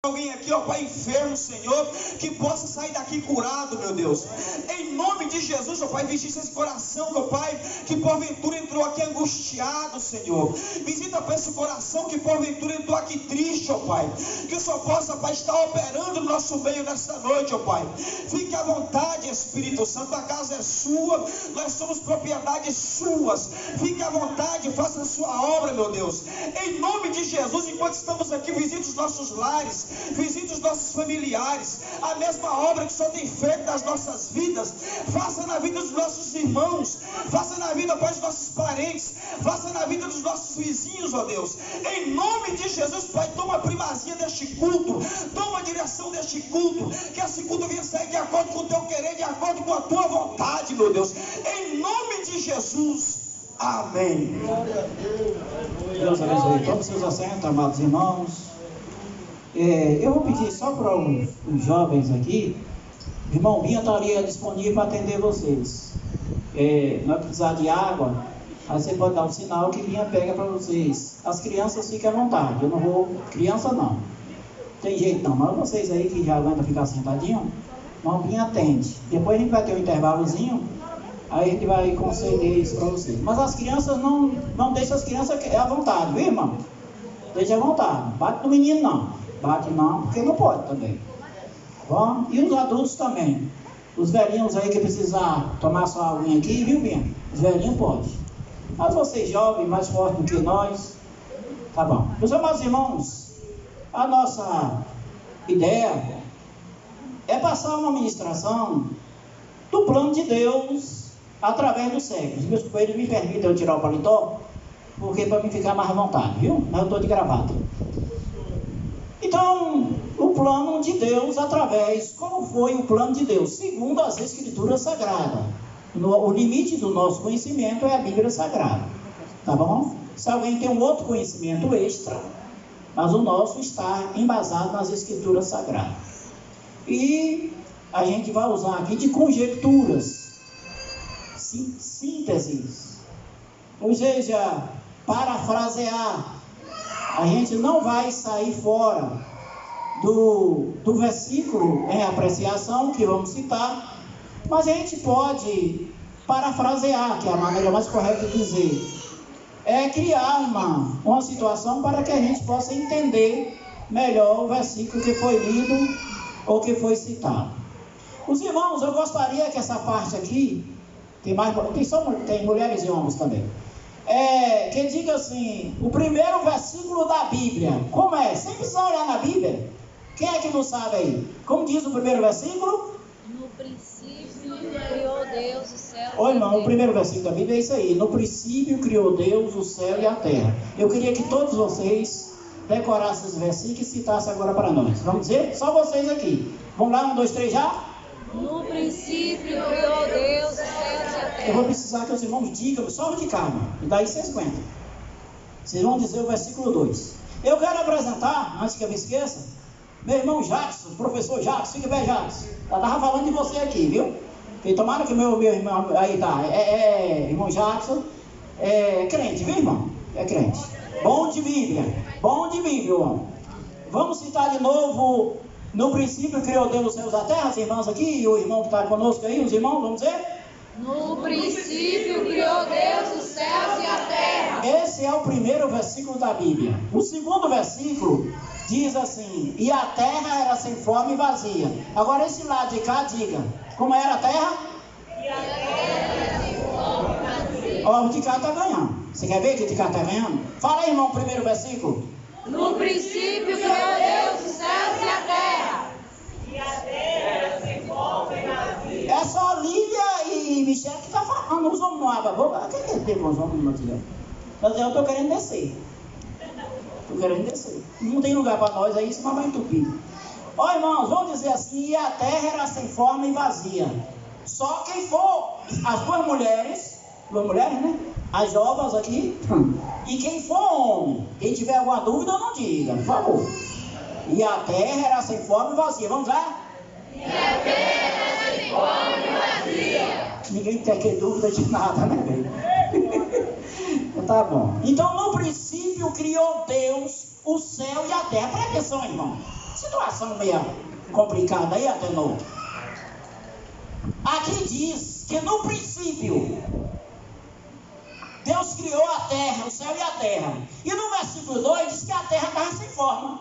Alguém aqui, ó Pai, enfermo, Senhor, que possa sair daqui curado, meu Deus. Em nome de Jesus, ó Pai, visita esse coração, meu Pai, que porventura entrou aqui angustiado, Senhor. Visita para esse coração que porventura entrou aqui triste, ó Pai. Que o Senhor possa, Pai, estar operando no nosso meio nesta noite, ó Pai. Fique à vontade, Espírito Santo, a casa é sua, nós somos propriedades suas. Fique à vontade, faça a sua obra, meu Deus. Em nome de Jesus, enquanto estamos aqui, visite os nossos lares, visite os nossos familiares, a mesma obra que o Senhor tem feito nas nossas vidas, faça na vida dos nossos irmãos, faça na vida, Pai, dos nossos parentes, faça na vida dos nossos vizinhos, ó Deus. Em nome de Jesus, Pai, toma a primazia deste culto, toma a direção deste culto, que esse culto venha sair de acordo com o teu querer, de acordo com a tua vontade, meu Deus. Em nome de Jesus, amém. Deus abençoe todos os seus assentos, amados irmãos. Eu vou pedir só para os jovens aqui, o irmão Binha estaria disponível para atender vocês. Não precisar de água, aí você pode dar um sinal que Binha pega para vocês. As crianças fiquem à vontade, eu não vou, criança não, tem jeito não, mas vocês aí que já aguentam ficar sentadinho, o irmão Binha atende. Depois a gente vai ter um intervalozinho, aí a gente vai conceder isso para vocês. Mas as crianças não deixam as crianças à vontade, viu, irmão? Deixa à vontade, bate no menino não. Bate não, porque não pode também. Bom, e os adultos também. Os velhinhos aí que precisar tomar sua aguinha aqui, viu, Binha? Os velhinhos podem. Mas vocês jovens, mais fortes do que nós, tá bom. Meus amados irmãos, a nossa ideia é passar uma ministração do plano de Deus através dos séculos. Meus companheiros me permitem eu tirar o paletó, porque para mim ficar mais à vontade, viu? Mas eu estou de gravata. Então, o plano de Deus através, como foi o plano de Deus? Segundo as Escrituras Sagradas. O limite do nosso conhecimento é a Bíblia Sagrada. Tá bom? Se alguém tem um outro conhecimento extra, mas o nosso está embasado nas Escrituras Sagradas. E a gente vai usar aqui de conjecturas, sínteses, ou seja, parafrasear. A gente não vai sair fora do versículo em apreciação que vamos citar, mas a gente pode parafrasear, que é a maneira mais correta de dizer. É criar uma situação para que a gente possa entender melhor o versículo que foi lido ou que foi citado. Os irmãos, eu gostaria que essa parte aqui, tem mulheres e homens também, que diga assim, o primeiro versículo da Bíblia, como é? Sem precisar olhar na Bíblia. Quem é que não sabe aí? Como diz o primeiro versículo? No princípio criou Deus o céu. Oi, irmão, o primeiro versículo da Bíblia é isso aí. No princípio criou Deus o céu e a terra. Eu queria que todos vocês decorassem esse versículo e citassem agora para nós. Vamos dizer? Só vocês aqui. Vamos lá, 1, 2, 3 já? No princípio criou Deus o céu e a terra. Eu vou precisar que os irmãos digam, só de calma, e daí vocês aguentam. Vocês vão dizer o versículo 2. Eu quero apresentar, antes que eu me esqueça, meu irmão Jackson, professor Jackson, fica bem, Jackson. Eu estava falando de você aqui, viu? E tomara que meu irmão, aí tá, irmão Jackson, é crente, viu, irmão? É crente. Bom de Bíblia, irmão. Vamos citar de novo, no princípio criou Deus os céus e a terra, as irmãs aqui, e o irmão que está conosco aí, os irmãos, vamos dizer? No princípio criou Deus os céus e a terra. Esse é o primeiro versículo da Bíblia. O segundo versículo diz assim, e a terra era sem forma e vazia. Agora esse lado de cá, diga, como era a terra? E a terra era sem forma e vazia. Ó, o de cá está ganhando. Você quer ver que o de cá está ganhando? Fala aí, irmão, o primeiro versículo. No princípio criou Deus os céus e a terra. E a terra era sem forma e vazia. É só Lívia e Michel que está falando. Os homens não abrem a boca. Quem que tem com os homens no material? Mas eu estou querendo descer. Não tem lugar para nós aí, senão vai entupir. Ó, irmãos, vamos dizer assim, e a terra era sem forma e vazia. Só quem for, as duas mulheres, né? As jovens aqui, e quem for homem, quem tiver alguma dúvida, não diga, por favor. E a terra era sem forma e vazia. Vamos lá? E a terra era sem forma e vazia. Ninguém tem aqui dúvida de nada, né, velho? Tá bom. Então, no princípio criou Deus o céu e a terra. Presta atenção, irmão. situação meio complicada aí, Atenor. Aqui diz que no princípio Deus criou a terra, o céu e a terra. E no versículo 2 diz que a terra estava sem forma.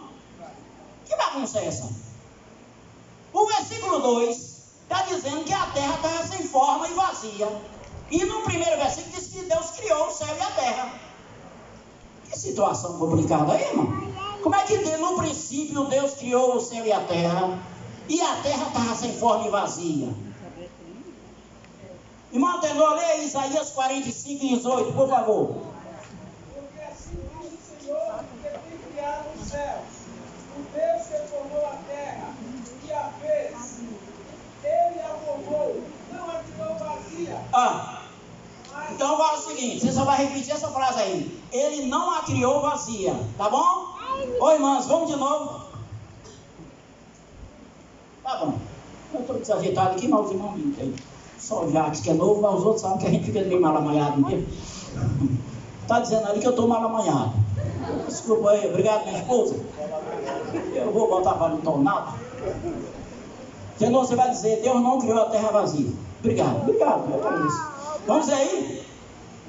Que bagunça é essa? O versículo 2 está dizendo que a terra estava sem forma e vazia. E no primeiro versículo diz que Deus criou o céu e a terra. Que situação complicada aí, irmão. Como é que no princípio Deus criou o céu e a terra estava sem forma e vazia? Irmão Atenor, leia Isaías 45, 18, por favor. Porque assim diz o Senhor, que tem criado os céus, o Deus que formou a terra e a fez. Ele a formou, não a criou vazia. Então fala o seguinte, você só vai repetir essa frase aí. Ele não a criou vazia, tá bom? Oi, irmãs, vamos de novo. Tá bom. Eu estou desajeitado aqui, mas os irmãos me entendem. Só o Jacques que é novo, mas os outros sabem que a gente fica meio mal amanhado mesmo. Está dizendo ali que eu estou mal amanhado. Desculpa aí, obrigado minha esposa. Eu vou botar para o tornado. Senão você vai dizer, Deus não criou a terra vazia. Obrigado, eu quero isso. Vamos dizer aí?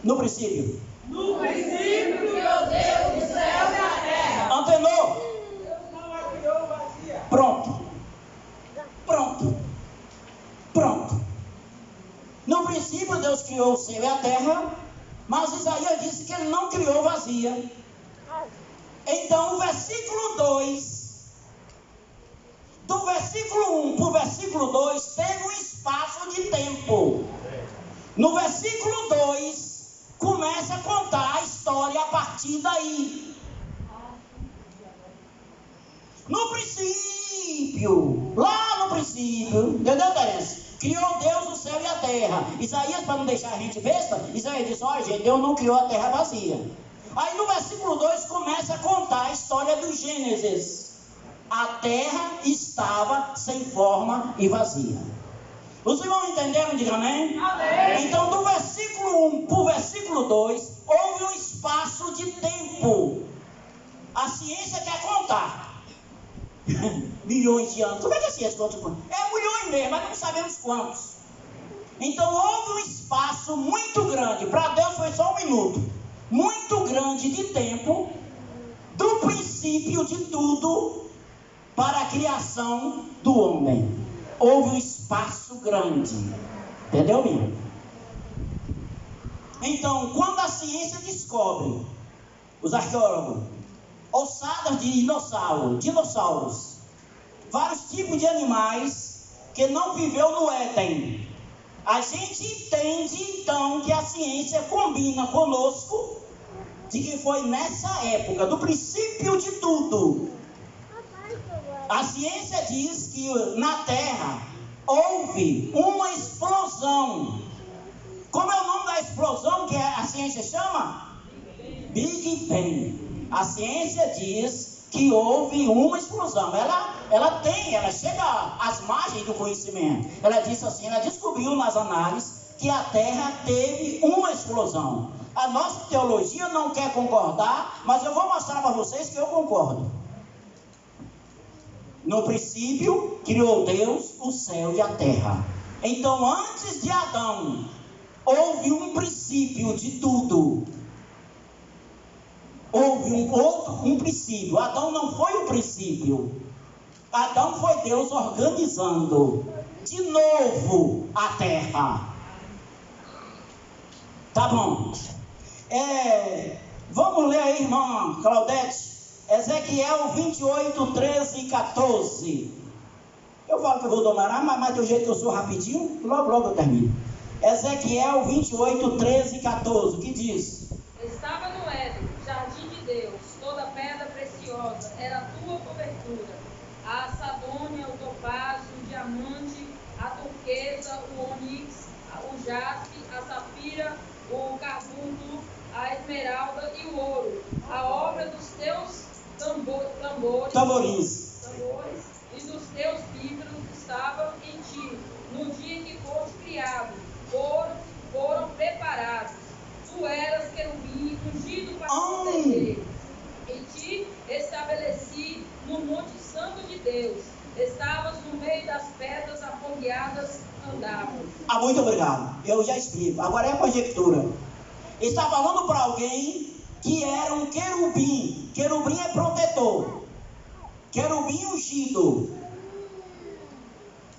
No princípio. No princípio criou Deus o céu e a terra. Antenor. Deus não a criou vazia. Pronto. No princípio Deus criou o céu e a terra, mas Isaías disse que ele não criou vazia. Então o versículo 2, do versículo 1 para o versículo 2, teve um espaço de tempo. No versículo 2, começa a contar a história a partir daí. No princípio, lá no princípio, entendeu, Terence? Criou Deus o céu e a terra. Isaías, para não deixar a gente besta, Isaías disse, olha gente, Deus não criou a terra vazia. Aí no versículo 2 começa a contar a história do Gênesis. A terra estava sem forma e vazia. Os irmãos entenderam? Diga amém? Amém. Então do versículo 1 para o versículo 2, houve um espaço de tempo. A ciência quer contar. Milhões de anos. Como é que a ciência conta? É milhões mesmo, mas não sabemos quantos. Então houve um espaço muito grande. Para Deus foi só 1 minuto. Muito grande de tempo, do princípio de tudo, para a criação do homem. Houve um espaço grande. Entendeu, minha? Então, quando a ciência descobre, os arqueólogos, ossadas de dinossauros, vários tipos de animais que não viveu no Éden, a gente entende então que a ciência combina conosco de que foi nessa época, do princípio de tudo. A ciência diz que na Terra houve uma explosão. Como é o nome da explosão que a ciência chama? Big Bang. A ciência diz que houve uma explosão. Ela chega às margens do conhecimento. Ela disse assim, ela descobriu nas análises que a Terra teve uma explosão. A nossa teologia não quer concordar, mas eu vou mostrar para vocês que eu concordo. No princípio, criou Deus o céu e a terra. Então, antes de Adão, houve um princípio de tudo. Houve um princípio. Adão não foi o princípio. Adão foi Deus organizando de novo a terra. Tá bom. Vamos ler aí, irmã Claudete. Ezequiel 28, 13 e 14. Eu falo que eu vou dominar, mas do jeito que eu sou rapidinho, logo eu termino. Ezequiel 28, 13 e 14. O que diz? Estava no Éden, jardim de Deus, toda pedra preciosa, era a tua cobertura. A sadônia, o topázio, o diamante, a turquesa, o onix, o jaspe, a safira, o carbunclo, a esmeralda e o ouro. A obra dos teus tamborins e dos teus livros estavam em ti, no dia em que foste criado, foram preparados. Tu eras querubim, ungido para proteger. Em ti estabeleci no monte santo de Deus. Estavas no meio das pedras afogueadas, andavas. Muito obrigado. Eu já explico. Agora é a conjectura. Ele está falando para alguém que era um querubim. Querubim é protetor. Querubim ungido.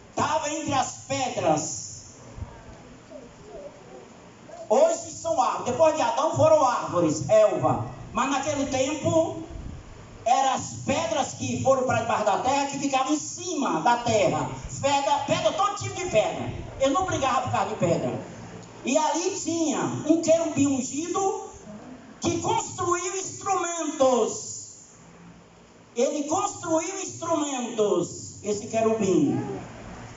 Estava entre as pedras. Hoje são árvores. Depois de Adão foram árvores, elva. Mas naquele tempo eram as pedras que foram para debaixo da terra, que ficavam em cima da terra. Pedra, todo tipo de pedra. Ele não brigava por causa de pedra. E ali tinha um querubim ungido que construiu instrumentos. Ele construiu instrumentos, esse querubim.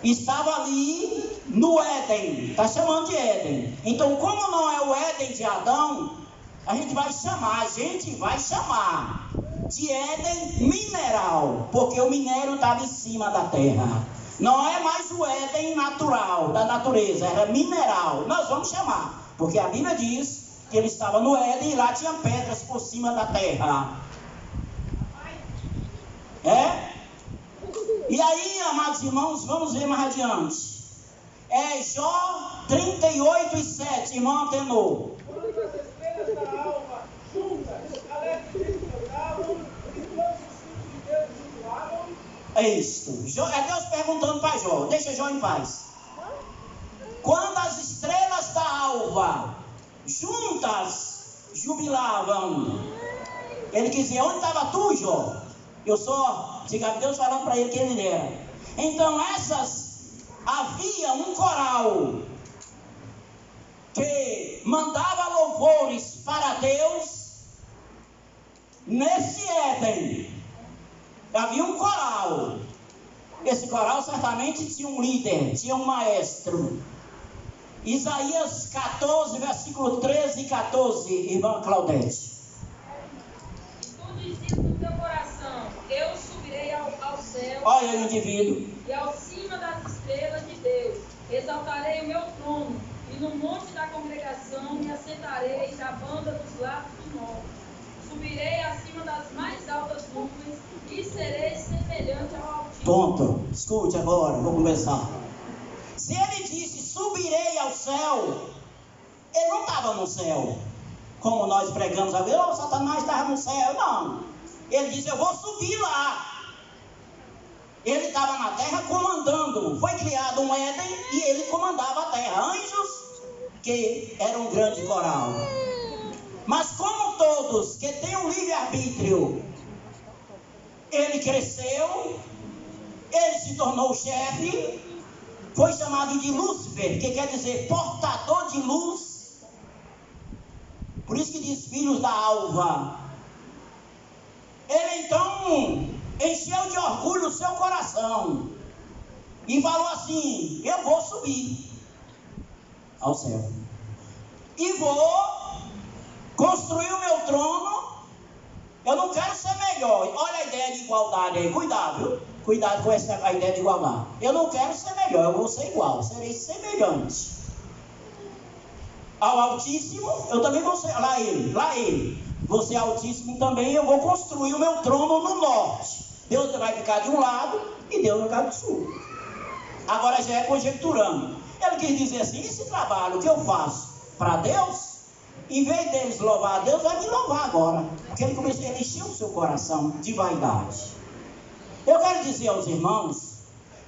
Estava ali no Éden. Está chamando de Éden. Então, como não é o Éden de Adão, a gente vai chamar de Éden mineral, porque o minério estava em cima da terra. Não é mais o Éden natural, da natureza, era mineral. Nós vamos chamar, porque a Bíblia diz que ele estava no Éden e lá tinha pedras por cima da terra. E aí, amados irmãos, vamos ver mais adiante. Jó 38:7, irmão Atenor. Quando as estrelas da alva juntas, alegremente cantavam, e todos os filhos de Deus jubilavam. É isso. É Deus perguntando para Jó. Deixa Jó em paz. Quando as estrelas da alva juntas jubilavam, ele quis dizer: onde estava tu, Jó? Eu só, diga Deus falando para ele que ele era. Então havia um coral que mandava louvores para Deus nesse Éden. Havia um coral. Esse coral certamente tinha um líder, tinha um maestro. Isaías 14, versículo 13 e 14, irmã Claudete. E tu dizes no teu coração: eu subirei ao céu. Olha o indivíduo. E ao cima das estrelas de Deus exaltarei o meu trono, e no monte da congregação me assentarei da banda dos lados do norte. Subirei acima das mais altas nuvens e serei semelhante ao Altíssimo. Ponto. Escute agora, vou começar. Se ele disse subirei ao céu, ele não estava no céu, como nós pregamos a ver, Satanás estava no céu. Não. Ele disse: eu vou subir lá. Ele estava na terra comandando. Foi criado um Éden e ele comandava a terra. Anjos, que era um grande coral. Mas como todos que têm um livre-arbítrio, ele cresceu, ele se tornou o chefe, foi chamado de Lúcifer, que quer dizer portador de luz. Por isso que diz filhos da alva. Ele então encheu de orgulho o seu coração e falou assim: eu vou subir ao céu e vou construir o meu trono. Eu não quero ser melhor. Olha a ideia de igualdade aí. Cuidado, viu? Cuidado com a ideia de igualdade. Eu não quero ser melhor, eu vou ser igual. Serei semelhante ao Altíssimo. Eu também vou ser, lá ele. Vou ser Altíssimo também. Eu vou construir o meu trono no norte. Deus vai ficar de um lado e Deus vai ficar do sul. Agora já é conjecturando. Ele quis dizer assim: esse trabalho que eu faço para Deus, em vez deles louvar a Deus, vai me louvar agora. Porque ele começou a encher o seu coração de vaidade. Eu quero dizer aos irmãos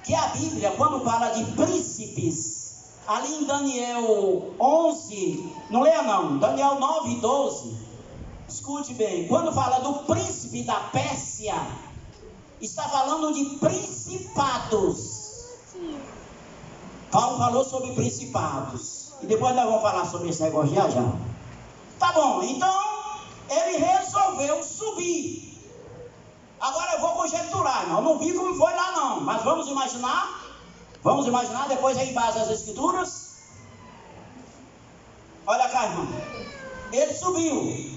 que a Bíblia, quando fala de príncipes, ali em Daniel 11, não leia não, Daniel 9 e 12, escute bem, quando fala do príncipe da Pérsia, está falando de principados. Paulo falou sobre principados. E depois nós vamos falar sobre esse negócio já. Tá bom, então ele resolveu subir. Agora eu vou conjecturar, irmão. Não vi como foi lá não, mas vamos imaginar. Depois aí base as escrituras. Olha cá, irmão. Ele subiu.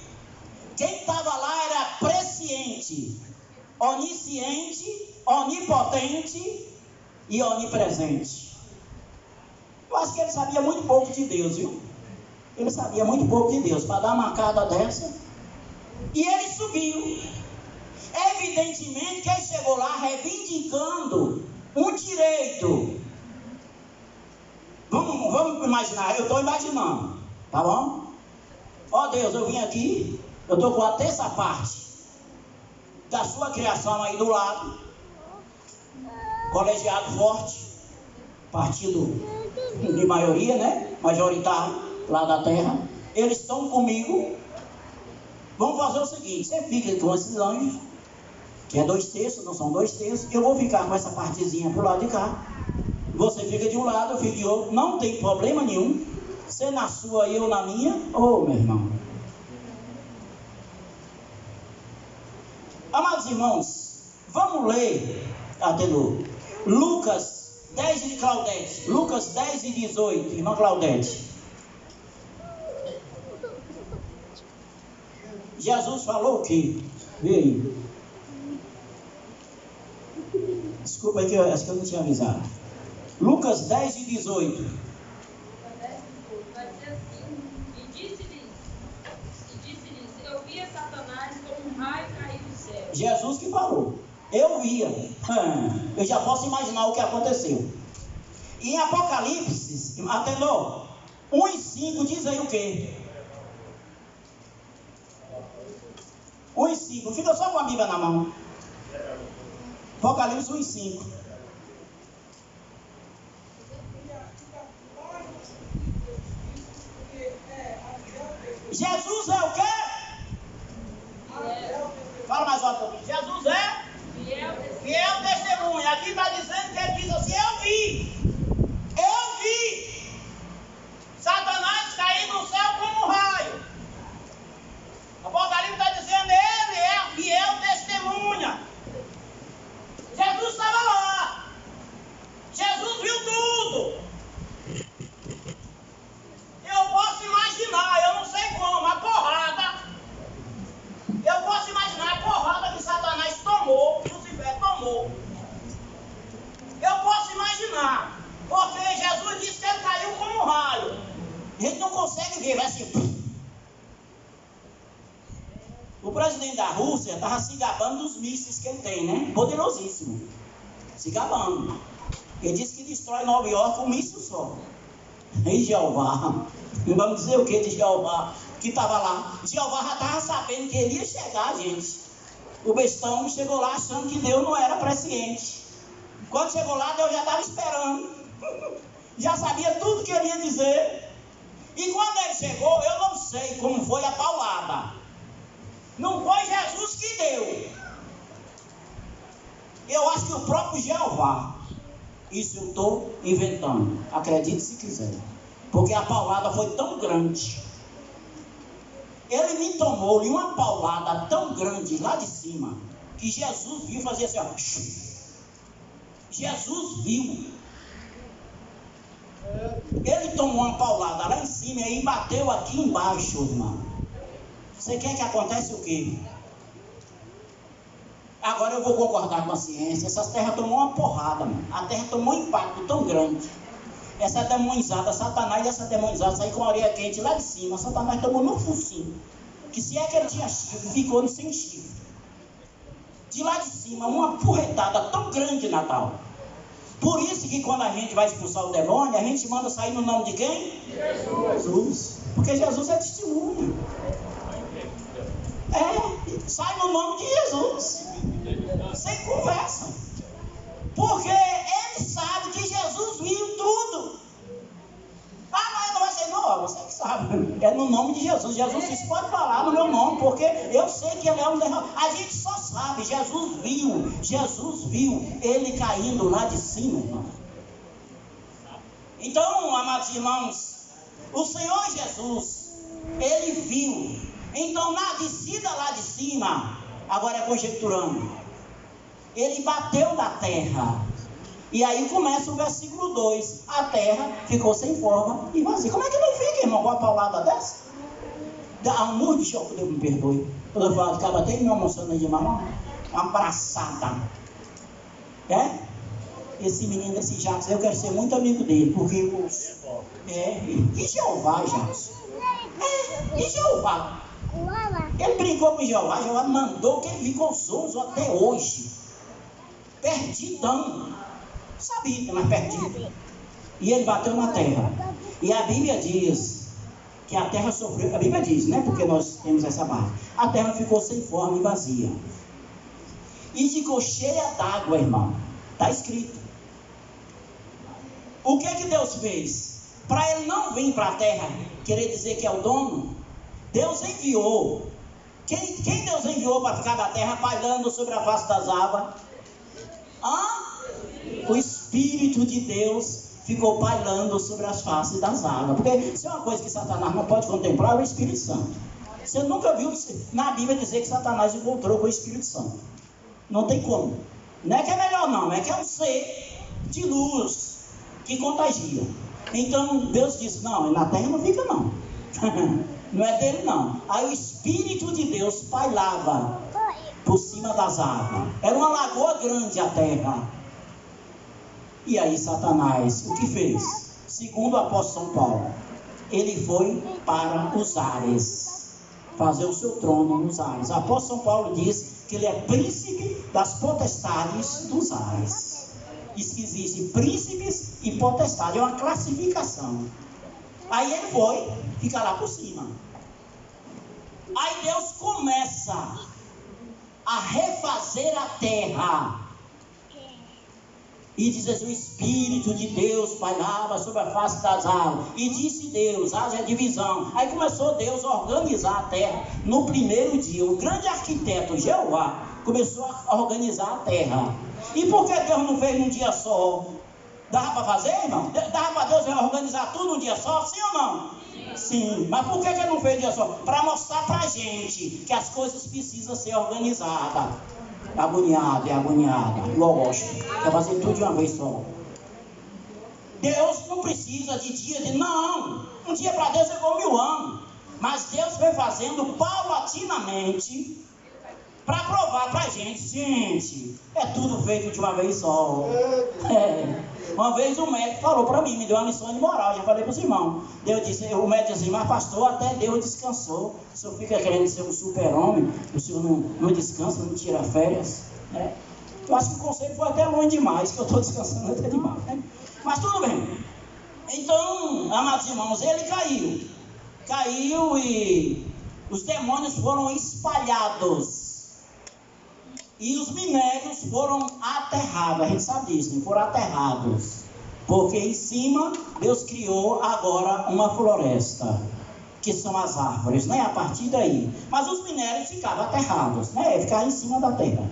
Quem estava lá era presciente, onisciente, onipotente e onipresente. Eu acho que ele sabia muito pouco de Deus, viu? Ele sabia muito pouco de Deus para dar uma marcada dessa. E ele subiu. Evidentemente que ele chegou lá reivindicando um direito. Vamos imaginar, eu estou imaginando, tá bom? Ó Deus, eu vim aqui, eu estou com a terça parte da sua criação aí do lado, colegiado forte, partido de maioria, né? Majoritário lá da terra, eles estão comigo. Vamos fazer o seguinte: você fica com esses anjos, que é 2/3, não são 2/3, eu vou ficar com essa partezinha pro lado de cá. Você fica de um lado, eu fico de outro, não tem problema nenhum. Você na sua e eu na minha. Ô, meu irmão. Amados irmãos, vamos ler até no Lucas 10 de Claudete. Lucas 10 e 18, irmã Claudete. Jesus falou o quê? Vê aí. Desculpa aí que acho que eu não tinha avisado. Lucas 10 e 18. Vai dizer assim: e disse-lhes, eu via Satanás como um raio cair do céu. Jesus que falou. Eu via. Eu já posso imaginar o que aconteceu. E em Apocalipse, atendeu? 1:5 diz aí o quê? 1:5. Fica só com a Bíblia na mão. Apocalipse 1:5. Jesus é o quê? Fala mais alto para mim. Jesus é fiel testemunha. Aqui está dizendo que ele diz assim: eu vi Satanás cair no céu como um raio. Apocalipse está dizendo: ele é a fiel testemunha. Jesus estava lá. Jesus viu tudo. Eu posso imaginar, eu não sei como, a porrada. Eu posso imaginar a porrada que Satanás tomou, que Lucifer tomou. Eu posso imaginar, porque Jesus disse que ele caiu como um raio. A gente não consegue ver, vai assim. O presidente da Rússia estava se gabando dos mísseis que ele tem, né? Poderosíssimo. Se gabando. Ele disse que destrói Nova York com um míssil só. E Jeová, vamos dizer o que de Jeová, que estava lá? Jeová já estava sabendo que ele ia chegar, gente. O bestão chegou lá achando que Deus não era presciente. Quando chegou lá, Deus já estava esperando. Já sabia tudo que ele ia dizer. E quando ele chegou, eu não sei como foi a paulada. Não foi Jesus que deu. Eu acho que o próprio Jeová. Isso eu estou inventando. Acredite se quiser. Porque a paulada foi tão grande. Ele me tomou uma paulada tão grande lá de cima, que Jesus viu fazer assim, ó. Jesus viu. Ele tomou uma paulada lá em cima e aí bateu aqui embaixo, irmão. Você quer que aconteça o quê? Agora eu vou concordar com a ciência. Essa terra tomou uma porrada, mano. A terra tomou um impacto tão grande. Essa demonizada, Satanás, essa demonizada saiu com a orelha quente lá de cima. Satanás tomou no focinho. Que se é que ele tinha chifre, ficou sem chifre. De lá de cima, uma porretada tão grande, Natal. Por isso que quando a gente vai expulsar o demônio, a gente manda sair no nome de quem? Jesus. Porque Jesus é testemunha. Sai no nome de Jesus. Sem conversa. Porque ele sabe que Jesus viu tudo. Mas não vai ser, não, você que sabe. É no nome de Jesus. Jesus disse, pode falar no meu nome, porque eu sei que ele é um derramado. A gente só sabe, Jesus viu ele caindo lá de cima, irmão. Então, amados irmãos, o Senhor Jesus, ele viu. Então, na descida lá de cima, agora é conjecturando, ele bateu na terra. E aí começa o versículo 2. A terra ficou sem forma e vazia. Como é que não fica, irmão, com uma paulada dessa? Dá um murro de choque, Deus me perdoe. Quando eu falo, acaba até me emocionando de mamãe. Uma abraçada. Esse menino, esse Jacques, eu quero ser muito amigo dele, porque e Jeová, Jacques? E Jeová? Ele brincou com Jeová, Jeová mandou que ele ficou zonzo até hoje. Perdidão. Sabia, mas perdido. E ele bateu na terra. E a Bíblia diz que a terra sofreu. A Bíblia diz, né? Porque nós temos essa barra. A terra ficou sem forma e vazia. E ficou cheia d'água, irmão. Está escrito. O que Deus fez? Para ele não vir para a terra, querer dizer que é o dono, Deus enviou. Quem Deus enviou para ficar na terra pairando sobre a face das águas? O Espírito de Deus ficou pairando sobre as faces das águas. Porque se é uma coisa que Satanás não pode contemplar, é o Espírito Santo. Você nunca viu na Bíblia dizer que Satanás encontrou com o Espírito Santo. Não tem como. Não é que é melhor não, é que é um ser de luz que contagia. Então Deus disse, não, na terra não fica não. Não é dele não. Aí o Espírito de Deus pairava por cima das águas. Era uma lagoa grande a terra. E aí Satanás, o que fez? Segundo o apóstolo São Paulo, ele foi para os ares, fazer o seu trono nos ares. O apóstolo São Paulo diz que ele é príncipe das potestades dos ares. Diz que existem príncipes e potestades, é uma classificação. Aí ele foi ficar lá por cima. Aí Deus começa a refazer a terra. E diz assim, o Espírito de Deus pairava sobre a face das águas. E disse Deus, haja divisão. Aí começou Deus a organizar a terra. No primeiro dia, o grande arquiteto Jeová começou a organizar a terra. E por que Deus não fez num dia só? Dava para fazer, irmão? Dava para Deus organizar tudo num dia só? Sim ou não? Sim. Mas por que Ele não fez num dia só? Para mostrar para a gente que as coisas precisam ser organizadas. Agoniado. Igual eu gosto. Quer fazer tudo de uma vez só. Deus não precisa de dia não. Um dia para Deus é igual 1000 anos. Mas Deus foi fazendo paulatinamente para provar para a gente, é tudo feito de uma vez só. Uma vez o médico falou para mim, me deu uma lição de moral, já falei para os irmãos. Deus disse, o médico disse, mas pastor, até Deus descansou. O senhor fica querendo ser um super-homem, o senhor não descansa, não tira férias. Eu acho que o conselho foi até longe demais, que eu estou descansando até demais. Mas tudo bem. Então, amados irmãos, ele caiu e os demônios foram espalhados. E os minérios foram aterrados, a gente sabe disso, né? Foram aterrados. Porque em cima, Deus criou agora uma floresta, que são as árvores, né? A partir daí. Mas os minérios ficavam aterrados, né? Ficavam em cima da terra.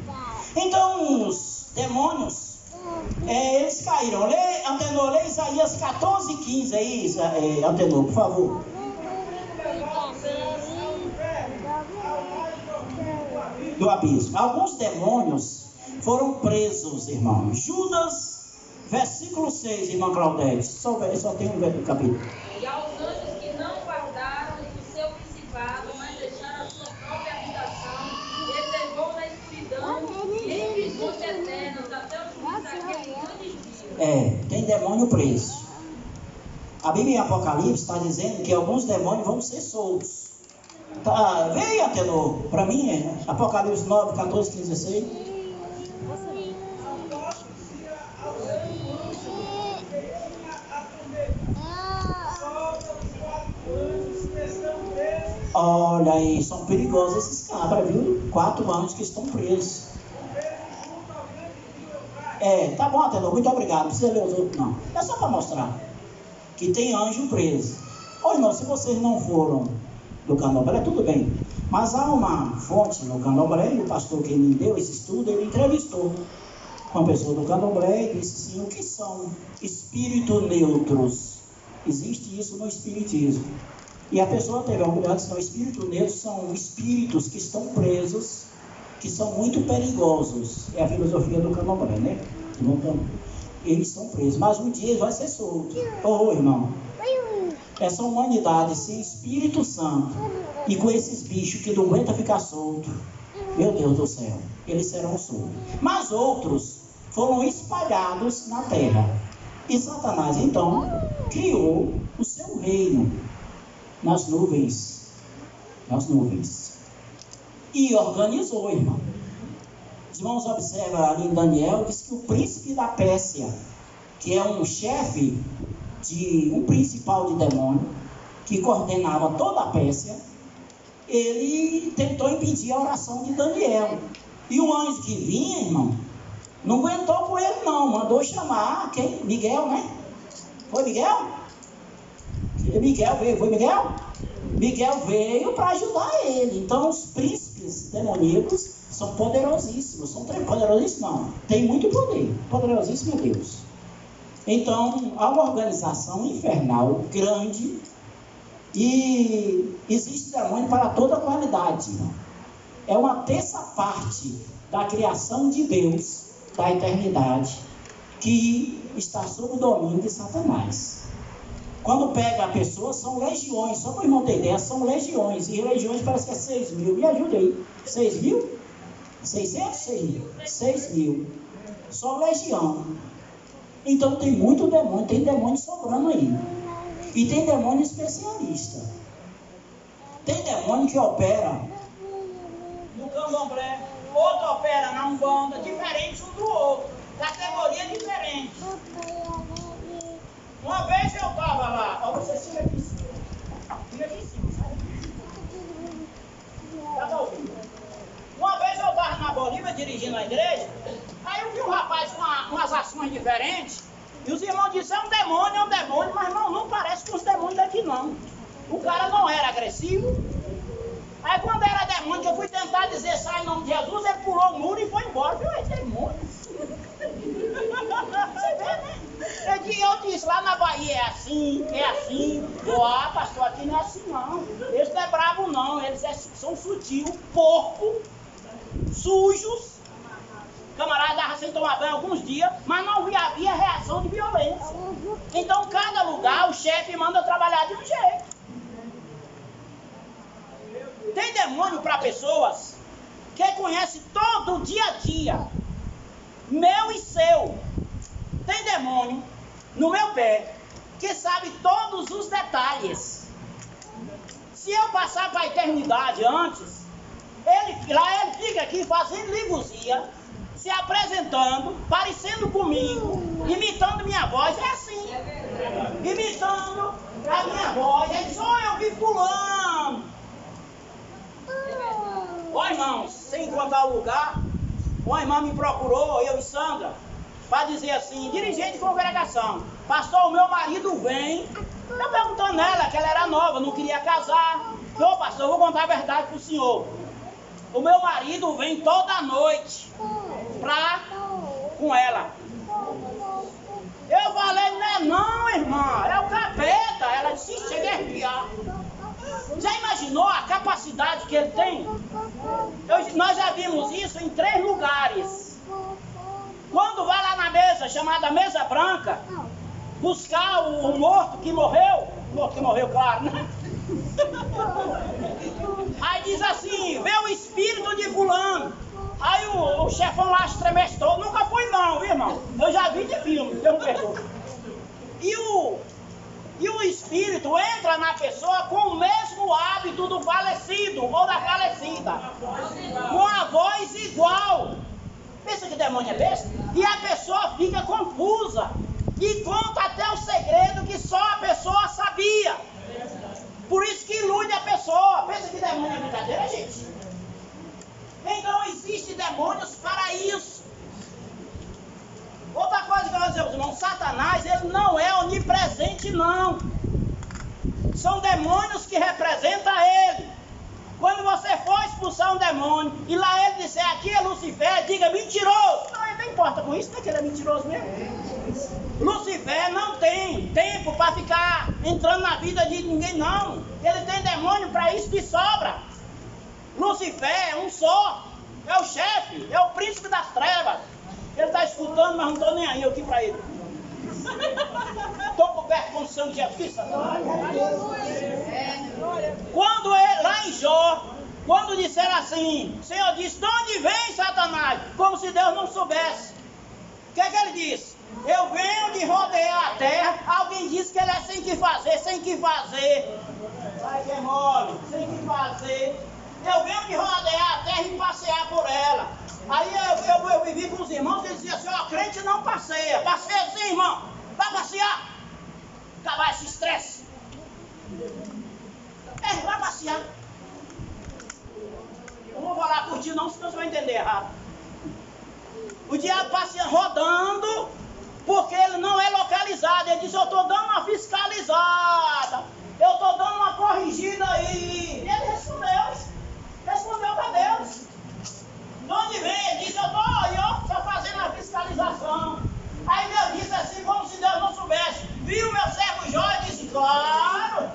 Então, os demônios, eles caíram. Lê Isaías 14:15 aí, Antenor, por favor. Do abismo. Alguns demônios foram presos, irmão. Judas, versículo 6, irmã Claudete. Só tem um capítulo. E aos anjos que não guardaram o seu principado, mas deixaram a sua própria habitação, ele levou na escuridão e em prisões eternas até o juízo daquele grande dia. Tem demônio preso. A Bíblia em Apocalipse está dizendo que alguns demônios vão ser soltos. Tá, veio Antenor, para mim Apocalipse 9, 14, 15, 16. Olha aí, são perigosos esses cabras, viu? 4 anos que estão presos. Tá bom, Antenor, muito obrigado. Não precisa ler os outros, não. É só para mostrar que tem anjo preso. Ô irmão, se vocês não foram do Candomblé, tudo bem. Mas há uma fonte no Candomblé, e o pastor que me deu esse estudo, ele entrevistou uma pessoa do Candomblé e disse assim, o que são espíritos neutros? Existe isso no espiritismo. E a pessoa teve a cuidado, são espíritos neutros, são espíritos que estão presos, que são muito perigosos. É a filosofia do Candomblé, né? Eles estão presos, mas um dia ele vai ser solto. Irmão, essa humanidade sem Espírito Santo e com esses bichos que não aguentam ficar soltos, meu Deus do céu, eles serão soltos. Mas outros foram espalhados na terra. E Satanás então criou o seu reino nas nuvens. nas nuvens. E organizou, irmão. Os irmãos observam ali em Daniel, diz que o príncipe da Pérsia, que é um chefe, um principal de demônio, que coordenava toda a Pérsia, ele tentou impedir a oração de Daniel. E o anjo que vinha, irmão, não aguentou com ele não, mandou chamar quem? Miguel, né? Foi Miguel? Miguel veio, foi Miguel? Miguel veio para ajudar ele. Então os príncipes demoníacos são poderosíssimos. São poderosíssimos não, tem muito poder. Poderosíssimo é Deus. Então há uma organização infernal grande. E existe demônio para toda qualidade, irmão. É uma terça parte da criação de Deus, da eternidade, que está sob o domínio de Satanás. Quando pega a pessoa, são legiões. Só para o irmão ter ideia, são legiões. E legiões parece que é 6 mil. Me ajude aí. 6 mil? 600? 6 mil. 6 mil. Só legião. Então tem muito demônio. Tem demônio sobrando aí. E tem demônio especialista. Tem demônio que opera no candomblé, outro opera na Umbanda, diferente um do outro, categoria diferente. Uma vez eu estava lá, ó, você fica aqui em cima. Fica aqui em cima, sabe? Tá ouvindo? Uma vez eu estava na Bolívia dirigindo a igreja, aí eu vi um rapaz com umas ações diferentes, e os irmãos disseram, é um demônio, mas não parece com os demônios daqui não. O cara não era agressivo. Aí quando era demônio, que eu fui tentar dizer, sai em nome de Jesus, ele pulou o muro e foi embora. Eu falei, demônio? Você vê, né? Eu disse, lá na Bahia é assim. Ah, pastor, aqui não é assim não. Eles não é bravo não, eles são sutil, porco, sujos. Camarada dava sem tomar banho alguns dias, mas não havia reação de violência. Então, cada lugar, o chefe manda trabalhar de um jeito. Tem demônio para pessoas que conhecem todo o dia a dia, meu e seu. Tem demônio no meu pé que sabe todos os detalhes. Se eu passar para a eternidade antes, ele fica aqui fazendo ligosia, se apresentando, parecendo comigo, imitando minha voz, é assim. Imitando a minha voz, ele diz, eu vi fulano. Ó irmãos, sem encontrar o lugar, uma irmã me procurou, eu e Sandra, para dizer assim, dirigente de congregação, pastor, o meu marido vem. Eu perguntando a ela, que ela era nova, não queria casar. Ô pastor, eu vou contar a verdade para o senhor. O meu marido vem toda noite com ela. Eu falei, não, irmã, é o capeta. Ela disse, cheguei a arrepiar. Já imaginou a capacidade que ele tem? Nós já vimos isso em 3 lugares. Quando vai lá na mesa, chamada mesa branca, buscar o morto que morreu, claro, né? Aí diz assim, vê o espírito de fulano. Aí o chefão lá estremece todo. Nunca fui não, viu, irmão? Eu já vi de filme, Deus me perdoe. E o espírito entra na pessoa com o mesmo hábito do falecido ou da falecida, com a voz igual. Pensa que demônio é besta? E a pessoa fica confusa e conta até o segredo que só a pessoa sabia. Por isso que ilude a pessoa. Pensa que demônio é brincadeira, gente? Então existem demônios para isso. Outra coisa que eu vou dizer aos irmãos, Satanás, ele não é onipresente não. São demônios que representam ele. Quando você for expulsar um demônio e lá ele disser, aqui é Lucifer, diga mentiroso. Não, ele não importa com isso, não é que ele é mentiroso mesmo. Lucifer não tem tempo para ficar entrando na vida de ninguém não. Ele tem demônio para isso de sobra. Lucifer é um só, é o chefe, é o príncipe das trevas. Ele está escutando, mas não estou nem aí aqui para ele. Estou coberto com o sangue de Jesus. Quando ele, lá em Jó, quando disseram assim, o Senhor disse, de onde vem Satanás? Como se Deus não soubesse. O que é que ele disse? Eu venho de rodear a terra. Alguém disse que ele é sem que fazer. Vai que é mole, sem que fazer. Eu venho de rodear a terra e passear por ela. Aí eu vivi com os irmãos e eles diziam assim, ó, crente não passeia. Passeia sim, irmão. Vai passear. Acabar esse estresse. Vai passear. Eu não vou lá curtir não, senão você vai entender errado. O diabo passeia rodando, porque ele não é localizado. Ele diz, eu estou dando uma fiscalizada. Eu estou dando uma corrigida aí. E ele respondeu para Deus. De onde vem? Ele disse, eu estou aí, ó, só fazendo a fiscalização. Aí Deus disse assim, como se Deus não soubesse. Viu meu servo Jó e disse, claro.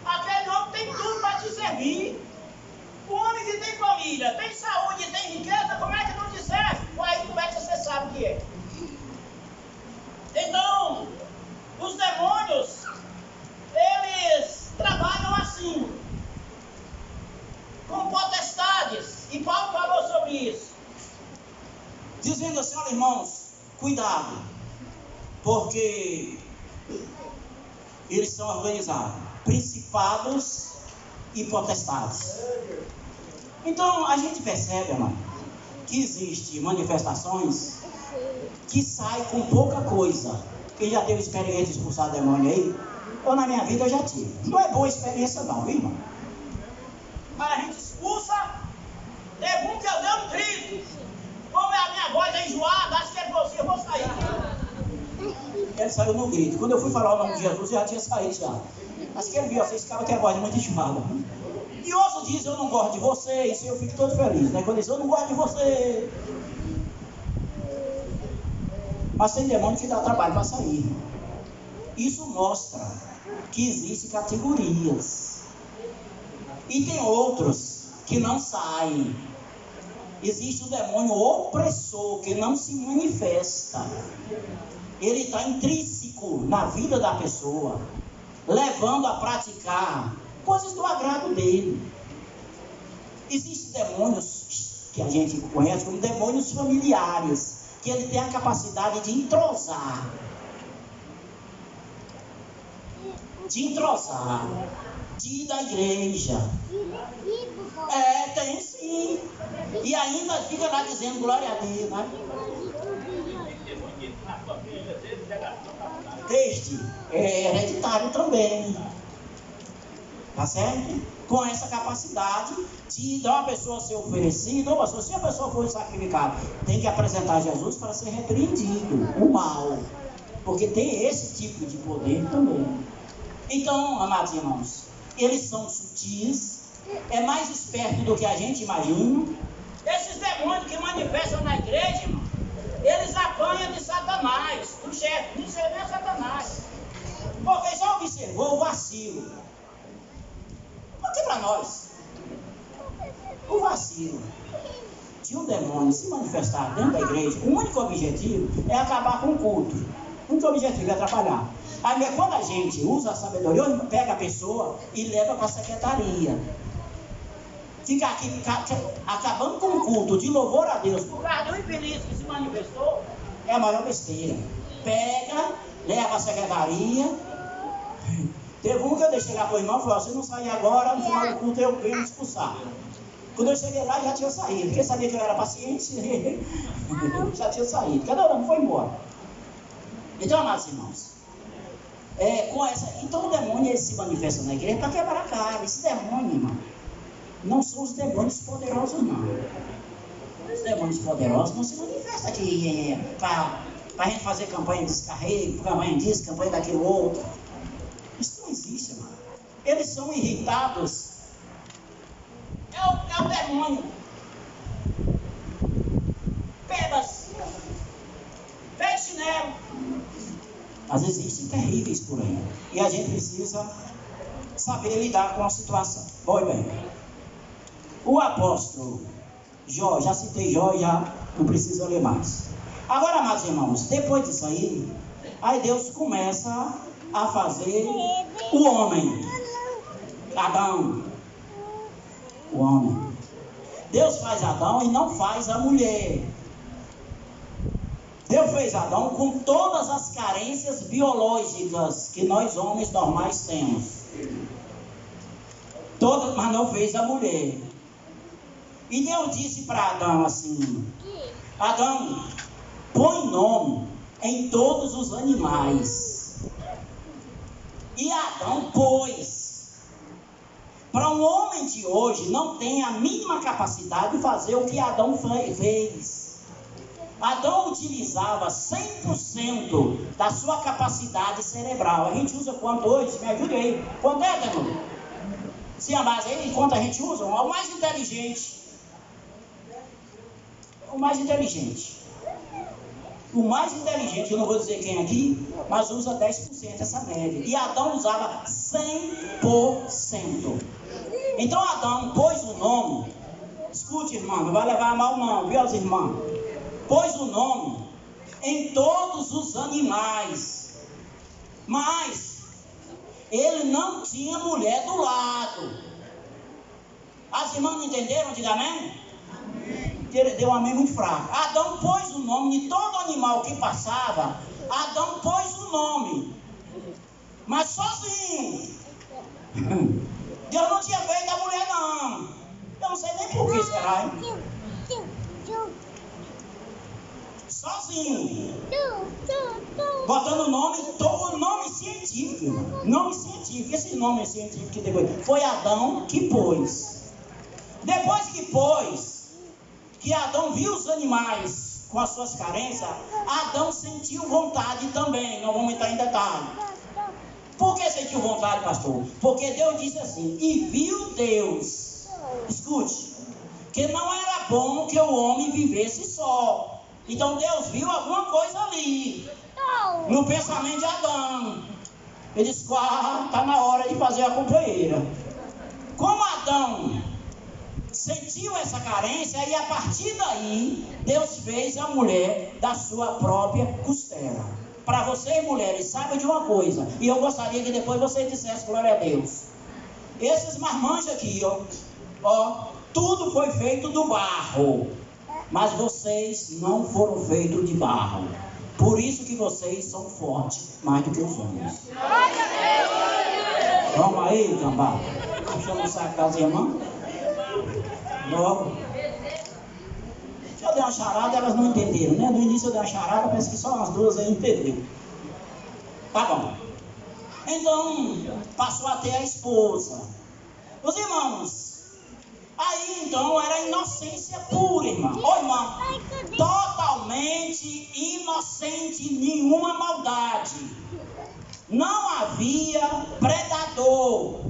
Aquele homem tem tudo para te servir. O homem que tem família, tem saúde, tem riqueza, como é que não te serve? Aí como é que você sabe o que é? Então, os demônios, eles trabalham assim, com potestades. E Paulo falou sobre isso. Dizendo assim, olha irmãos, cuidado, porque eles são organizados, principados e potestades. Então a gente percebe, amado, que existem manifestações que saem com pouca coisa. Quem já teve experiência de expulsar demônio aí? Eu na minha vida eu já tive. Não é boa experiência não, viu, irmão? Mas a gente expulsa, teve um que eu dei um grito. Como a minha voz é enjoada, acho que ele falou assim, eu vou sair. Ele saiu no grito. Quando eu fui falar o nome de Jesus, eu já tinha saído já. Acho que ele viu assim, esse cara tem a voz muito enjoada. E outros dizem, eu não gosto de você, isso eu fico todo feliz, né? Quando eles dizem, eu não gosto de você. Mas tem demônio que dá trabalho para sair. Isso mostra que existem categorias. E tem outros que não saem. Existe o demônio opressor, que não se manifesta. Ele está intrínseco na vida da pessoa, levando a praticar coisas do agrado dele. Existem demônios que a gente conhece como demônios familiares, que ele tem a capacidade de entrosar. De ir da igreja. Tem sim. E ainda fica lá dizendo glória a Deus, né? Este é hereditário também. Tá certo? Com essa capacidade de dar uma pessoa ser oferecida, ou pastor, se a pessoa for sacrificada, tem que apresentar Jesus para ser repreendido, o mal. Porque tem esse tipo de poder também. Então, amados irmãos, eles são sutis, é mais esperto do que a gente imagina. Esses demônios que manifestam na igreja, irmão, eles apanham de Satanás, do chefe, não sei nem a Satanás. Porque já observou o vacilo. Aqui para nós, o vacilo de um demônio se manifestar dentro da igreja, o único objetivo é acabar com o culto. O único objetivo é atrapalhar. Aí quando a gente usa a sabedoria, pega a pessoa e leva para a secretaria. Ficar aqui acabando com o culto de louvor a Deus por causa do infeliz que se manifestou, é a maior besteira. Pega, leva para a secretaria. Teve um que eu deixei lá para o irmão e falou, se não sair agora, no final do culto eu venho me expulsar. Quando eu cheguei lá, já tinha saído. Porque sabia que eu era paciente, já tinha saído. Cadê o não? Foi embora. Então, amados irmãos, então o demônio ele se manifesta na igreja para quebrar a cara. Esse demônio, irmão, não são os demônios poderosos, não. Os demônios poderosos não se manifestam aqui para a gente fazer campanha de descarrego, campanha disso, campanha daquele outro. Isso não existe, irmão. Eles são irritados. É o demônio. Pebas. Vem chinelo. Mas existem terríveis por aí. E a gente precisa saber lidar com a situação. Pois bem. O apóstolo Jó, já citei Jó, já não precisa ler mais. Agora, amados irmãos, depois disso aí Deus começa a fazer o homem. Adão. O homem. Deus faz Adão e não faz a mulher. Deus fez Adão com todas as carências biológicas que nós homens normais temos. Mas não fez a mulher. E Deus disse para Adão assim: Adão, põe nome em todos os animais. E Adão pôs. Para um homem de hoje não tem a mínima capacidade de fazer o que Adão fez. Adão utilizava 100% da sua capacidade cerebral. A gente usa quanto hoje? Me ajude aí. Quanto é, Danilo? Se a base aí, quanto a gente usa? O mais inteligente. O mais inteligente. O mais inteligente, eu não vou dizer quem aqui, mas usa 10% essa média. E Adão usava 100%. Então Adão pôs o nome. Escute, irmão, não vai levar a mal não, viu, as irmãs? Pôs o nome em todos os animais. Mas ele não tinha mulher do lado. As irmãs não entenderam? Diga amém? Deu um amém muito fraco. Adão pôs o nome de todo animal que passava. Adão pôs o nome, mas sozinho. Deus não tinha feito a mulher não. Eu não sei nem por que será, hein? Sozinho. Botando nome científico. Nome científico. Esse nome científico que depois foi Adão que pôs. Depois que pôs, que Adão viu os animais com as suas carências, Adão sentiu vontade também. Não vamos entrar em detalhe. Por que sentiu vontade, pastor? Porque Deus disse assim: e viu Deus, escute, que não era bom que o homem vivesse só. Então Deus viu alguma coisa ali, no pensamento de Adão. Ele disse: está na hora de fazer a companheira. Como Adão sentiu essa carência, e a partir daí Deus fez a mulher da sua própria costela. Para vocês mulheres, saibam de uma coisa, e eu gostaria que depois vocês dissessem glória a Deus. Esses marmanjos aqui, ó, tudo foi feito do barro, mas vocês não foram feitos de barro. Por isso que vocês são fortes mais do que os homens. Vamos aí, Gambá. Chama o saco das irmãs. Logo. Se eu der uma charada, elas não entenderam, né? No início eu dei uma charada, parece que só as duas aí entenderam. Tá bom. Então, passou a ter a esposa. Os irmãos, aí então era inocência pura, irmão. Ô irmão, totalmente inocente, nenhuma maldade. Não havia predador.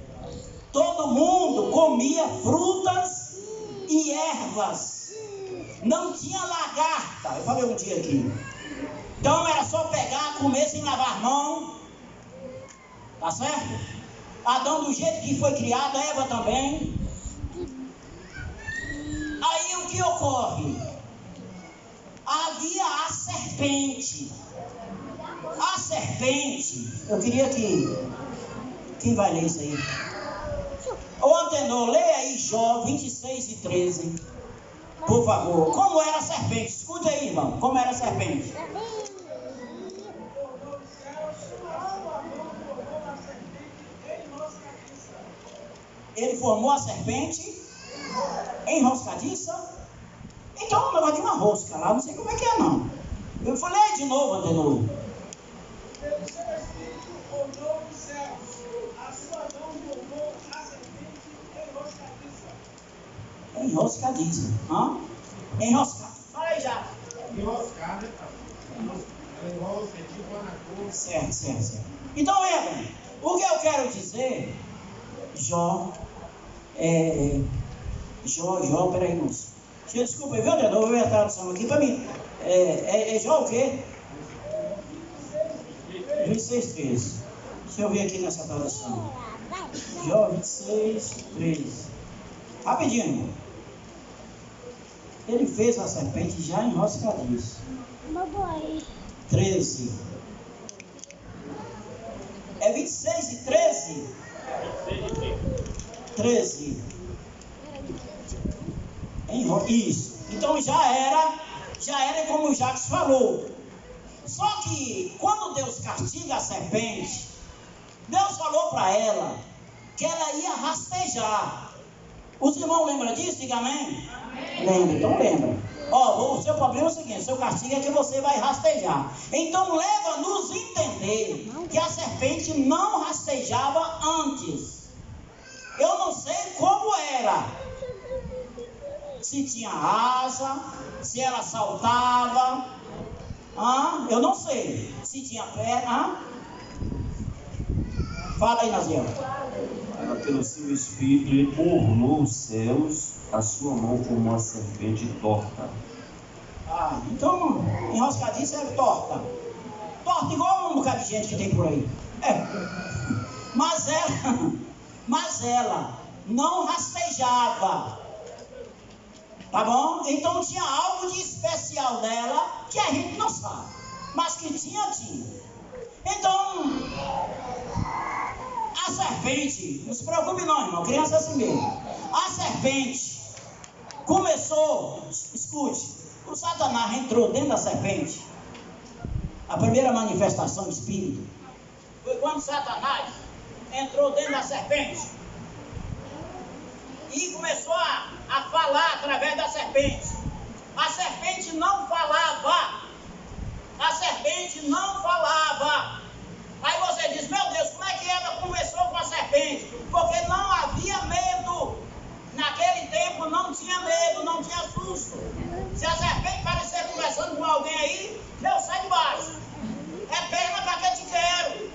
Todo mundo comia frutas e ervas. Não tinha lagarta. Eu falei um dia aqui. Então era só pegar, comer sem lavar a mão. Tá certo? Adão do jeito que foi criado, Eva também. Aí o que ocorre? Havia a serpente. A serpente. Eu queria que... Quem vai ler isso aí? Ô Antenor, leia aí Jó 26 e 13. Por favor. Como era a serpente? Escuta aí, irmão. Como era a serpente? Ele formou a serpente enroscadiça. Então é um negócio de uma rosca lá. Não sei como é que é, não. Eu falei de novo, Antenor. Pelo seu espírito formou os céus. A sua mão formou a serpente enroscadiça. Enroscadiça. Hã? Enroscada. Fala aí já. Enroscar, né? Enrosca, tipo anacô. Certo. Então, veja, o que eu quero dizer, Jó, peraí, moço. Desculpa, viu, André? Eu vou ver a tradução aqui para mim. Jó o quê? 26, 13. Deixa eu ver aqui nessa tradução. Jó 26, 13. Rapidinho. Ele fez a serpente já enroscadiça. 13. É 26 e 13? 13. Isso. Então já era como o Jacques falou. Só que quando Deus castiga a serpente, Deus falou para ela que ela ia rastejar. Os irmãos lembram disso? Diga amém. Lembra, então lembra. Ó, o seu problema é o seguinte: o seu castigo é que você vai rastejar. Então leva-nos a entender que a serpente não rastejava antes. Eu não sei como era. Se tinha asa, se ela saltava. Eu não sei. Se tinha perna. Fala aí, Naziel. Ela, pelo seu espírito, ele ornou os céus, a sua mão como uma serpente torta. Então, enroscadiça é torta. Torta igual um bocado de gente que tem por aí. Mas ela não rastejava. Tá bom? Então tinha algo de especial nela que a gente não sabe. Mas que tinha. Então, a serpente, não se preocupe não, irmão, criança é assim mesmo. A serpente começou, escute, o Satanás entrou dentro da serpente. A primeira manifestação do espírito foi quando Satanás entrou dentro da serpente e começou a falar através da serpente. A serpente não falava. A serpente não falava. Aí você diz: meu Deus, como é que ela conversou com a serpente? Porque não havia medo. Naquele tempo não tinha medo, não tinha susto. Se a serpente parecer conversando com alguém aí, meu, sai de baixo. É perna para que te quero.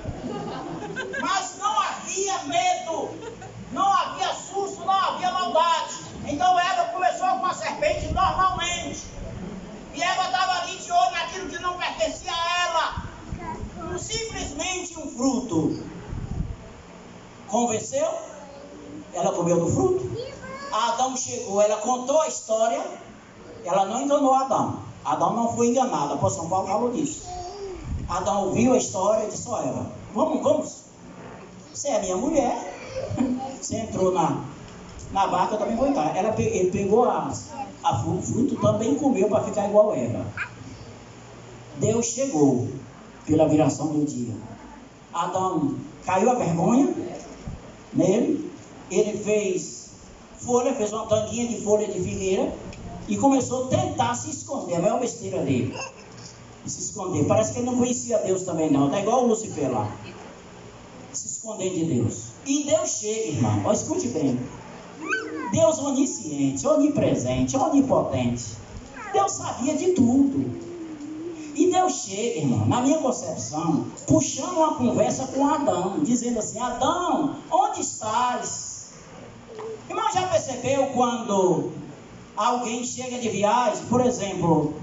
Mas não havia medo, não havia susto, não havia maldade. Então Eva conversou com a serpente normalmente. E Eva estava ali de olho naquilo que não pertencia a ela. Simplesmente um fruto. Convenceu? Ela comeu do fruto. Adão chegou, ela contou a história. Ela não enganou Adão. Adão não foi enganado. O apóstolo Paulo falou disso. Adão ouviu a história e disse: ó, Eva, vamos. Você é minha mulher. Você entrou na barca, eu também vou entrar. Ele pegou o fruto, também comeu para ficar igual a Eva. Deus chegou pela viração do dia. Adão caiu a vergonha nele. Ele fez uma tanguinha de folha de figueira e começou a tentar se esconder. A maior besteira dele, se esconder. Parece que ele não conhecia Deus também não. Tá igual o Lucifer lá, se esconder de Deus. E Deus chega, irmão. Ó, escute bem. Deus onisciente, onipresente, onipotente. Deus sabia de tudo. E Deus chega, irmão, na minha concepção, puxando uma conversa com Adão, dizendo assim: Adão, onde estás? Irmão, já percebeu quando alguém chega de viagem, por exemplo,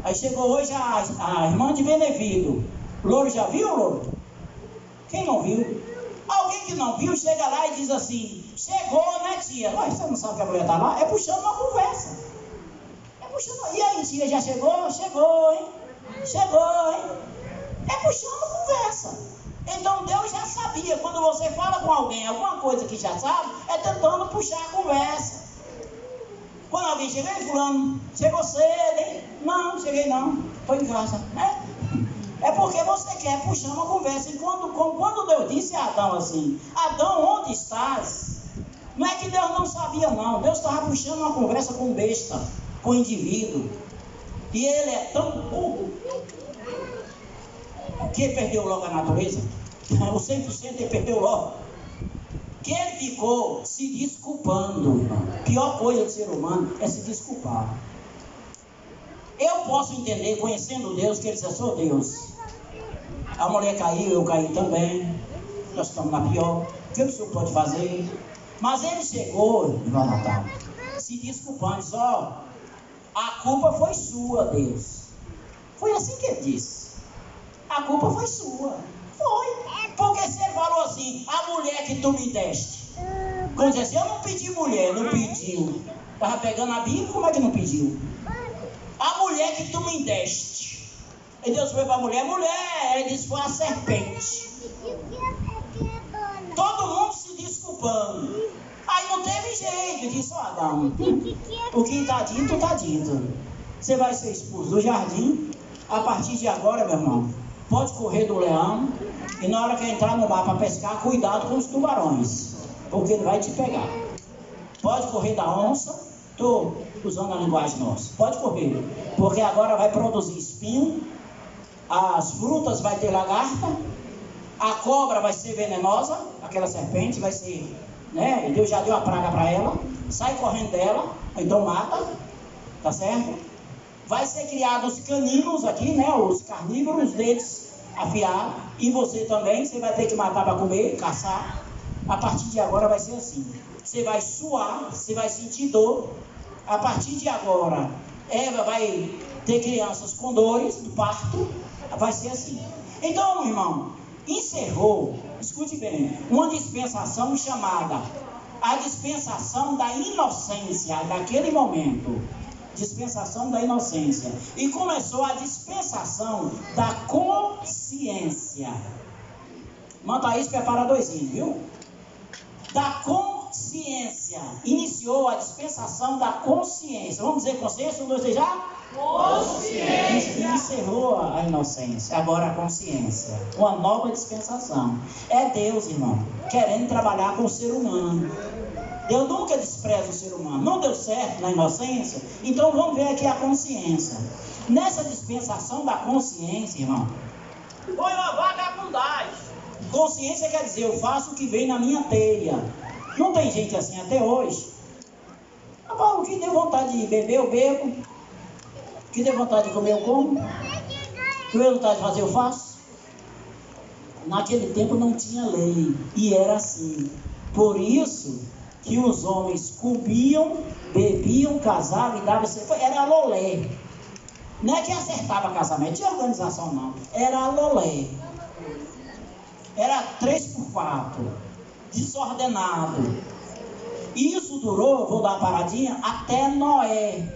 aí chegou hoje a irmã de Benevido. Louro já viu, Louro? Quem não viu? Alguém que não viu chega lá e diz assim: chegou, né, tia? Ué, você não sabe que a mulher está lá? É puxando uma conversa. E aí, tia, já chegou? Chegou, hein? Chegou, hein? É puxando conversa. Então Deus já sabia. Quando você fala com alguém alguma coisa que já sabe, é tentando puxar a conversa. Quando alguém chega: ei, fulano, chegou cedo, hein? Não, cheguei não, estou em casa. É porque você quer puxar uma conversa. E quando Deus disse a Adão assim: Adão, onde estás? Não é que Deus não sabia não. Deus estava puxando uma conversa com besta, com indivíduo. E ele é tão burro que perdeu logo a natureza. O 100% ele perdeu logo. Que ele ficou se desculpando. A pior coisa do ser humano é se desculpar. Eu posso entender, conhecendo Deus, que ele disse: eu sou Deus. A mulher caiu, eu caí também. Nós estamos na pior. O que o senhor pode fazer? Mas ele chegou, irmão Natal, se desculpando, disse: ó, a culpa foi sua, Deus. Foi assim que ele disse. A culpa foi sua. Foi. Porque você falou assim: a mulher que tu me deste. Quando disse assim: eu não pedi mulher, não pediu. Estava pegando a Bíblia, como é que não pediu? A mulher que tu me deste. E Deus foi para a mulher: mulher. Ele disse: foi a serpente. Todo mundo se desculpando. Aí não teve jeito. Disse: ó, Adão, o que está dito, está dito. Você vai ser expulso do jardim. A partir de agora, meu irmão, pode correr do leão. E na hora que entrar no mar para pescar, cuidado com os tubarões. porque ele vai te pegar. Pode correr da onça, estou usando a linguagem nossa, pode correr, porque agora vai produzir espinho, as frutas vai ter lagarta, a cobra vai ser venenosa, aquela serpente vai ser, né? Deus já deu a praga para ela, sai correndo dela, então mata, tá certo? Vai ser criado os caninos aqui, né? Os carnívoros, os dentes afiados, e você também, você vai ter que matar para comer, caçar. A partir de agora vai ser assim. Você vai suar, você vai sentir dor. A partir de agora, Eva vai ter crianças com dores do parto. Vai ser assim. Então, irmão, encerrou, escute bem, uma dispensação chamada a dispensação da inocência naquele momento. Dispensação da inocência. E começou a dispensação da consciência. Manda isso, prepara 2, viu? Da consciência. Iniciou a dispensação da consciência. Vamos dizer consciência? 1, 2, 3 já? Consciência. Encerrou a inocência. Agora a consciência. Uma nova dispensação. É Deus, irmão, querendo trabalhar com o ser humano. Deus nunca despreza o ser humano. Não deu certo na inocência? Então vamos ver aqui a consciência. Nessa dispensação da consciência, irmão, foi uma vagabundagem. Consciência quer dizer, eu faço o que vem na minha telha. Não tem gente assim até hoje. O que deu vontade de beber, eu bebo. O que deu vontade de comer, eu como. O que deu vontade de fazer, eu faço. Naquele tempo não tinha lei. E era assim. Por isso que os homens comiam, bebiam, casavam e davam... Era lolé. Não é que acertava casamento, tinha organização não. Era lolé. Era 3x4. Desordenado. E isso durou, vou dar uma paradinha, até Noé.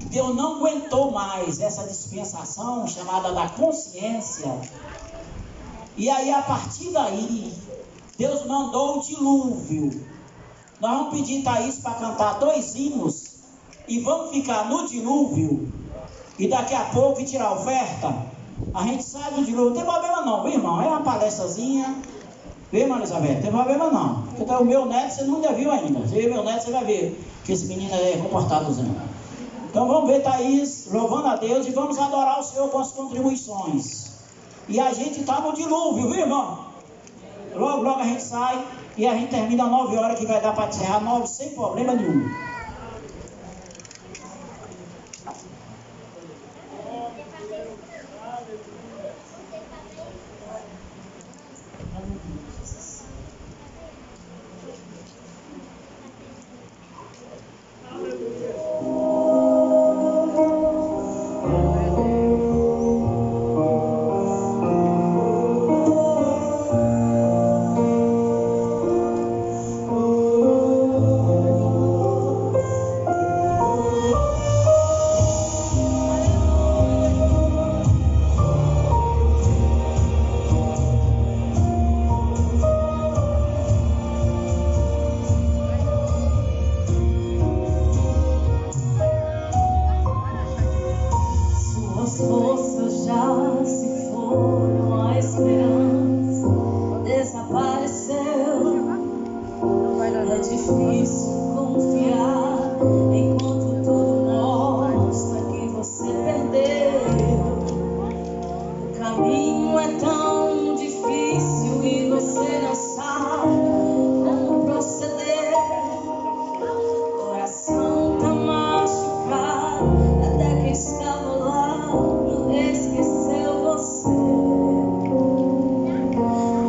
Deus não aguentou mais essa dispensação chamada da consciência. E aí, a partir daí, Deus mandou o dilúvio. Nós vamos pedir Thaís para cantar 2 hinos e vamos ficar no dilúvio. E daqui a pouco tirar a oferta. A gente sai do dilúvio. Não tem problema não, viu, irmão? É uma palestrazinha. Viu, irmã Elizabeth? Não tem problema não. Porque o meu neto você nunca viu ainda. Você vê meu neto, você vai ver que esse menino é comportadozinho. Então vamos ver Thaís louvando a Deus e vamos adorar o Senhor com as contribuições. E a gente está no dilúvio, viu, irmão? Logo, logo a gente sai e a gente termina às 9 horas, que vai dar para encerrar 9 sem problema nenhum.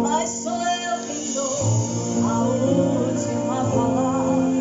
Mas sou eu quem dou a última palavra.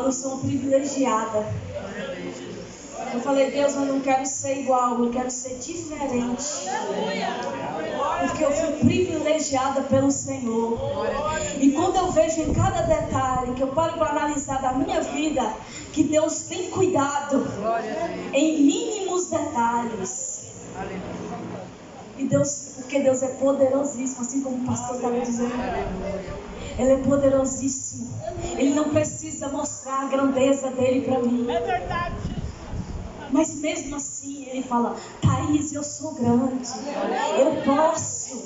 eu sou uma privilegiada. Eu falei, Deus, eu não quero ser igual, eu quero ser diferente. Porque eu fui privilegiada pelo Senhor. E quando eu vejo em cada detalhe, que eu paro para analisar da minha vida, que Deus tem cuidado em mínimos detalhes. E Deus, porque Deus é poderosíssimo, assim como o pastor estava dizendo. Ele é poderosíssimo. Ele não precisa mostrar a grandeza dele para mim. É verdade. Mas mesmo assim ele fala, Thaís, eu sou grande, eu posso.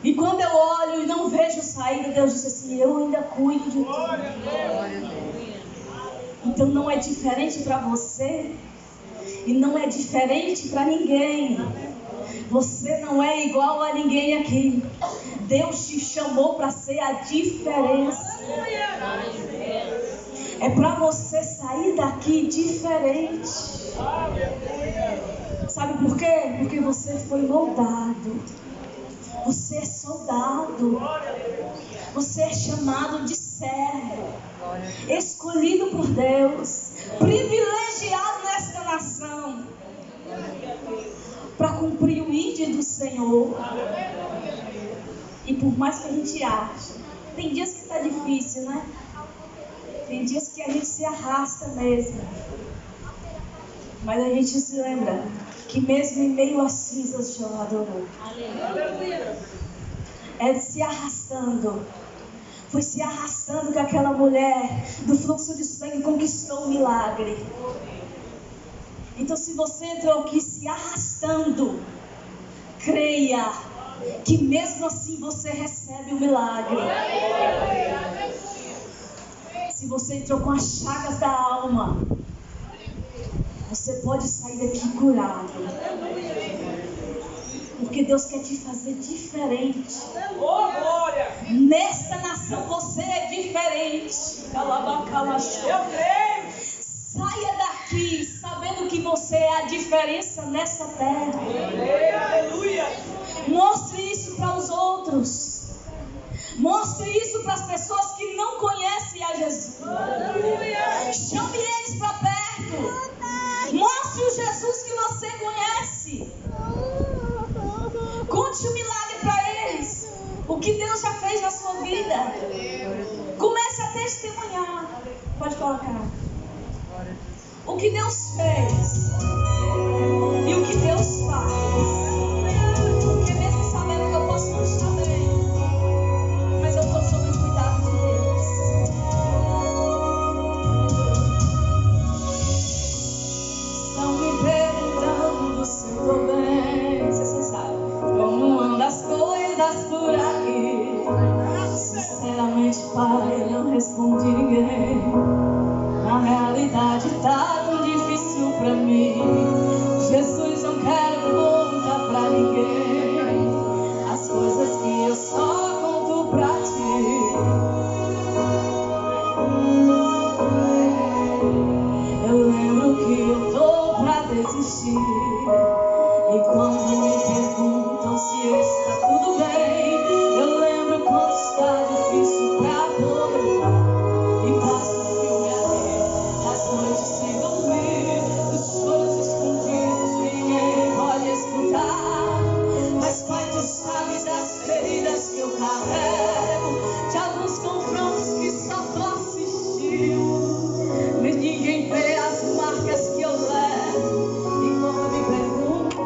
E quando eu olho e não vejo saída, Deus disse assim, eu ainda cuido de tudo. Então não é diferente para você e não é diferente para ninguém. Você não é igual a ninguém aqui. Deus te chamou para ser a diferença. É para você sair daqui diferente. Sabe por quê? Porque você foi moldado. Você é soldado. Você é chamado de servo. Escolhido por Deus. Privilegiado nesta nação. Para cumprir o ID do Senhor. E por mais que a gente ache, tem dias que está difícil, né? Tem dias que a gente se arrasta mesmo. Mas a gente se lembra que mesmo em meio às cinzas Jó adorou. É se arrastando. Foi se arrastando que aquela mulher do fluxo de sangue conquistou o milagre. Então se você entrou aqui se arrastando, creia que mesmo assim você recebe o milagre. Se você entrou com as chagas da alma, você pode sair daqui curado. Porque Deus quer te fazer diferente. Nesta nação você é diferente. Eu creio. Saia daqui sabendo que você é a diferença nessa terra. Mostre isso para os outros. Mostre isso para as pessoas que não conhecem a Jesus. Chame eles para perto. Mostre o Jesus que você conhece. Conte o milagre para eles. O que Deus já fez na sua vida. Comece a testemunhar. Pode colocar. O que Deus fez. E o que Deus faz. Porque mesmo sabendo que eu posso não estar bem, mas eu estou sob o cuidado de Deus. Estão me perguntando se eu estou bem. Você sabe como andam as coisas por aqui. Sinceramente, Pai, não respondi ninguém. Na realidade tá tão difícil pra mim. Jesus, não quero contar pra ninguém as coisas que eu só conto pra ti. Eu lembro que eu tô pra desistir. E quando me perguntam se está tudo bem, eu lembro quando está difícil pra poder. E passo o filme ali, as noites sem dormir, os choros escondidos que ninguém pode escutar. Mas Pai, tu sabes das feridas que eu carrego, de alguns confrontos que só tu assistiu. Mas ninguém vê as marcas que eu levo. E quando me perguntam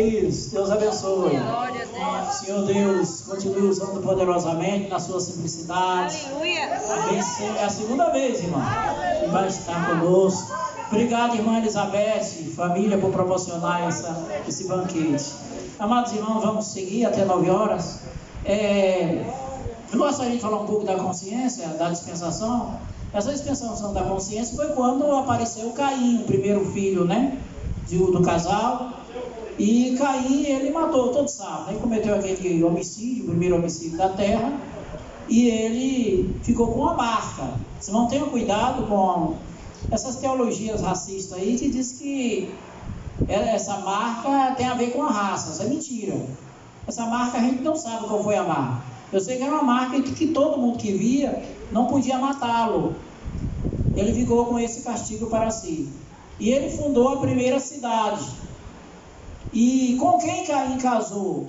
Laís, Deus abençoe. Glória a Deus. Senhor Deus, continue usando poderosamente na sua simplicidade. É a segunda vez, irmão, que vai estar conosco. Obrigado, irmã Elizabeth, família, por proporcionar esse banquete. Amados irmãos, vamos seguir até 9 horas. Eu gostaria de falar um pouco da consciência, da dispensação. Essa dispensação da consciência foi quando apareceu Caim, o primeiro filho, né, do casal. E Caim, ele matou, todos sabem, né? Cometeu aquele homicídio, o primeiro homicídio da terra. E ele ficou com uma marca. Vocês não tenham cuidado com essas teologias racistas aí que diz que essa marca tem a ver com a raça. Isso é mentira. Essa marca a gente não sabe qual foi a marca. Eu sei que era uma marca que todo mundo que via não podia matá-lo. Ele ficou com esse castigo para si. E ele fundou a primeira cidade. E com quem Caim casou?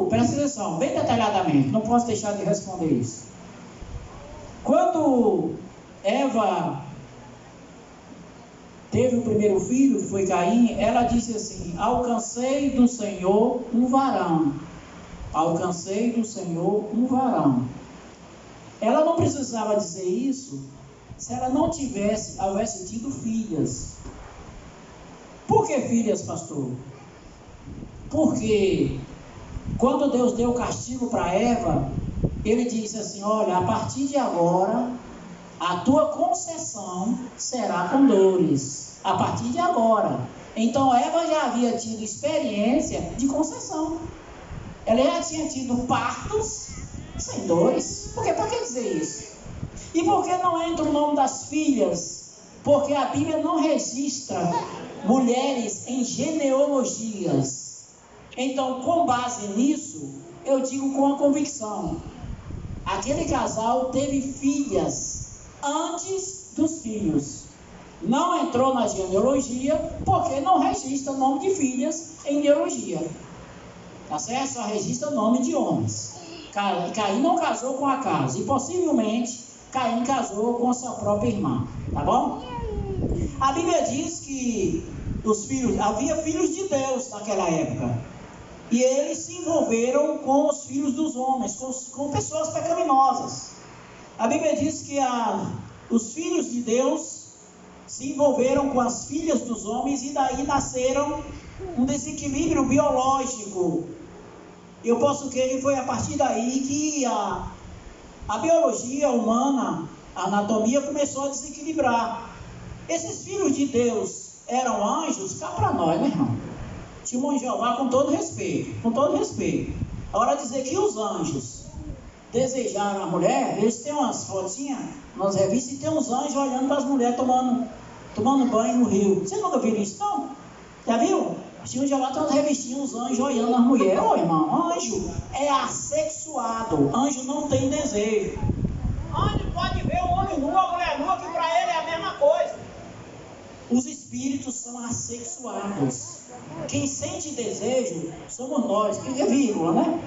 Presta atenção, bem detalhadamente, não posso deixar de responder isso. Quando Eva teve o primeiro filho, que foi Caim, ela disse assim: alcancei do Senhor um varão. Alcancei do Senhor um varão. Ela não precisava dizer isso se ela não houvesse tido filhas. Por que filhas, pastor? Porque quando Deus deu o castigo para Eva, ele disse assim: olha, a partir de agora a tua concepção será com dores. A partir de agora. Então Eva já havia tido experiência de concepção. Ela já tinha tido partos sem dores. Por quê? Por que dizer isso? E por que não entra o nome das filhas? Porque a Bíblia não registra mulheres em genealogias. Então, com base nisso, eu digo com a convicção: aquele casal teve filhas antes dos filhos. Não entrou na genealogia porque não registra o nome de filhas em genealogia. Tá certo? Só registra o nome de homens. Caim não casou com Acaso. E possivelmente Caim casou com a sua própria irmã. Tá bom? A Bíblia diz que havia filhos de Deus naquela época. E eles se envolveram com os filhos dos homens, com pessoas pecaminosas. A Bíblia diz que os filhos de Deus se envolveram com as filhas dos homens e daí nasceram um desequilíbrio biológico. Eu posso crer que foi a partir daí que a biologia humana, a anatomia começou a desequilibrar. Esses filhos de Deus eram anjos? Cá para nós, né, irmão? Tinha um Jeová, com todo respeito. Agora dizer que os anjos desejaram a mulher, eles têm umas fotinhas nas revistas e tem uns anjos olhando para as mulheres tomando banho no rio. Você nunca viu isso, não? Já viu? Tinha um Jeová, tem umas revistinhas, uns anjos olhando as mulheres. Ô, irmão, anjo é assexuado. Anjo não tem desejo. Anjo pode ver um homem nu, uma mulher nua, que para ele é a mesma coisa. Os espíritos são assexuados. Quem sente desejo somos nós. É vírgula, né?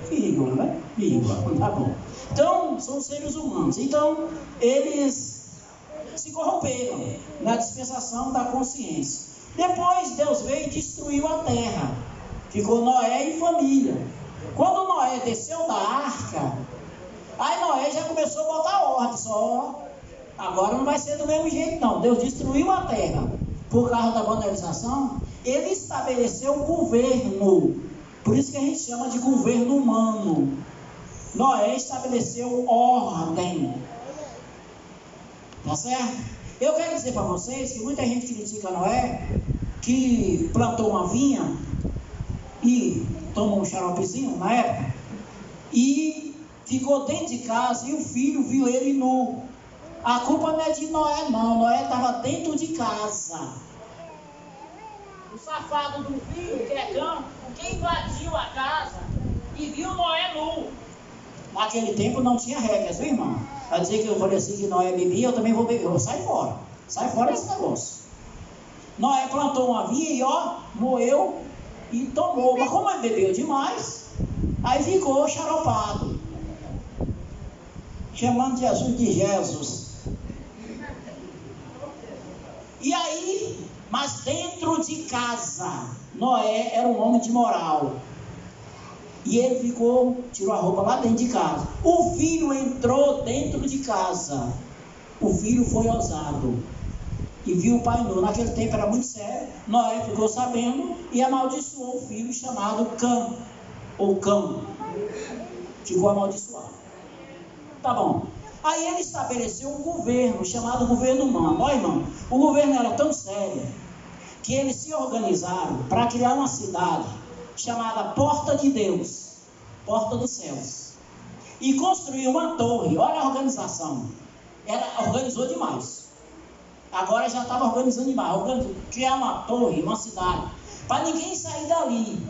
Vírgula, né? Vírgula, tá bom. Então, são seres humanos. Então, eles se corromperam na dispensação da consciência. Depois, Deus veio e destruiu a terra. Ficou Noé e família. Quando Noé desceu da arca, aí Noé já começou a botar ordem. Agora não vai ser do mesmo jeito, não. Deus destruiu a terra por causa da banalização. Ele estabeleceu um governo. Por isso que a gente chama de governo humano. Noé estabeleceu ordem. Tá certo? Eu quero dizer para vocês que muita gente critica Noé, que plantou uma vinha e tomou um xaropezinho na época, e ficou dentro de casa e o filho viu ele nu. A culpa não é de Noé, não. Noé estava dentro de casa. O safado do filho, que é cão, que invadiu a casa e viu Noé nu. Naquele tempo não tinha regras, viu, irmão? Vai dizer que eu falei assim que Noé bebia, eu também vou beber. Eu saio fora. Sai fora desse negócio. Noé plantou uma vinha e moeu e tomou. Mas como ele bebeu demais, aí ficou xaropado. Chamando Jesus de Jesus. E aí, Mas dentro de casa, Noé era um homem de moral. E ele tirou a roupa lá dentro de casa. O filho entrou dentro de casa. O filho foi ousado e viu o pai nu. Naquele tempo era muito sério. Noé ficou sabendo e amaldiçoou o filho chamado Cã, ou Cão. Ficou amaldiçoado. Tá bom. Aí ele estabeleceu um governo chamado governo humano. Olha, irmão, o governo era tão sério que eles se organizaram para criar uma cidade chamada Porta de Deus, Porta dos Céus, e construiu uma torre. Olha a organização. Organizou demais. Agora já estava organizando demais. Criar uma torre, uma cidade, para ninguém sair dali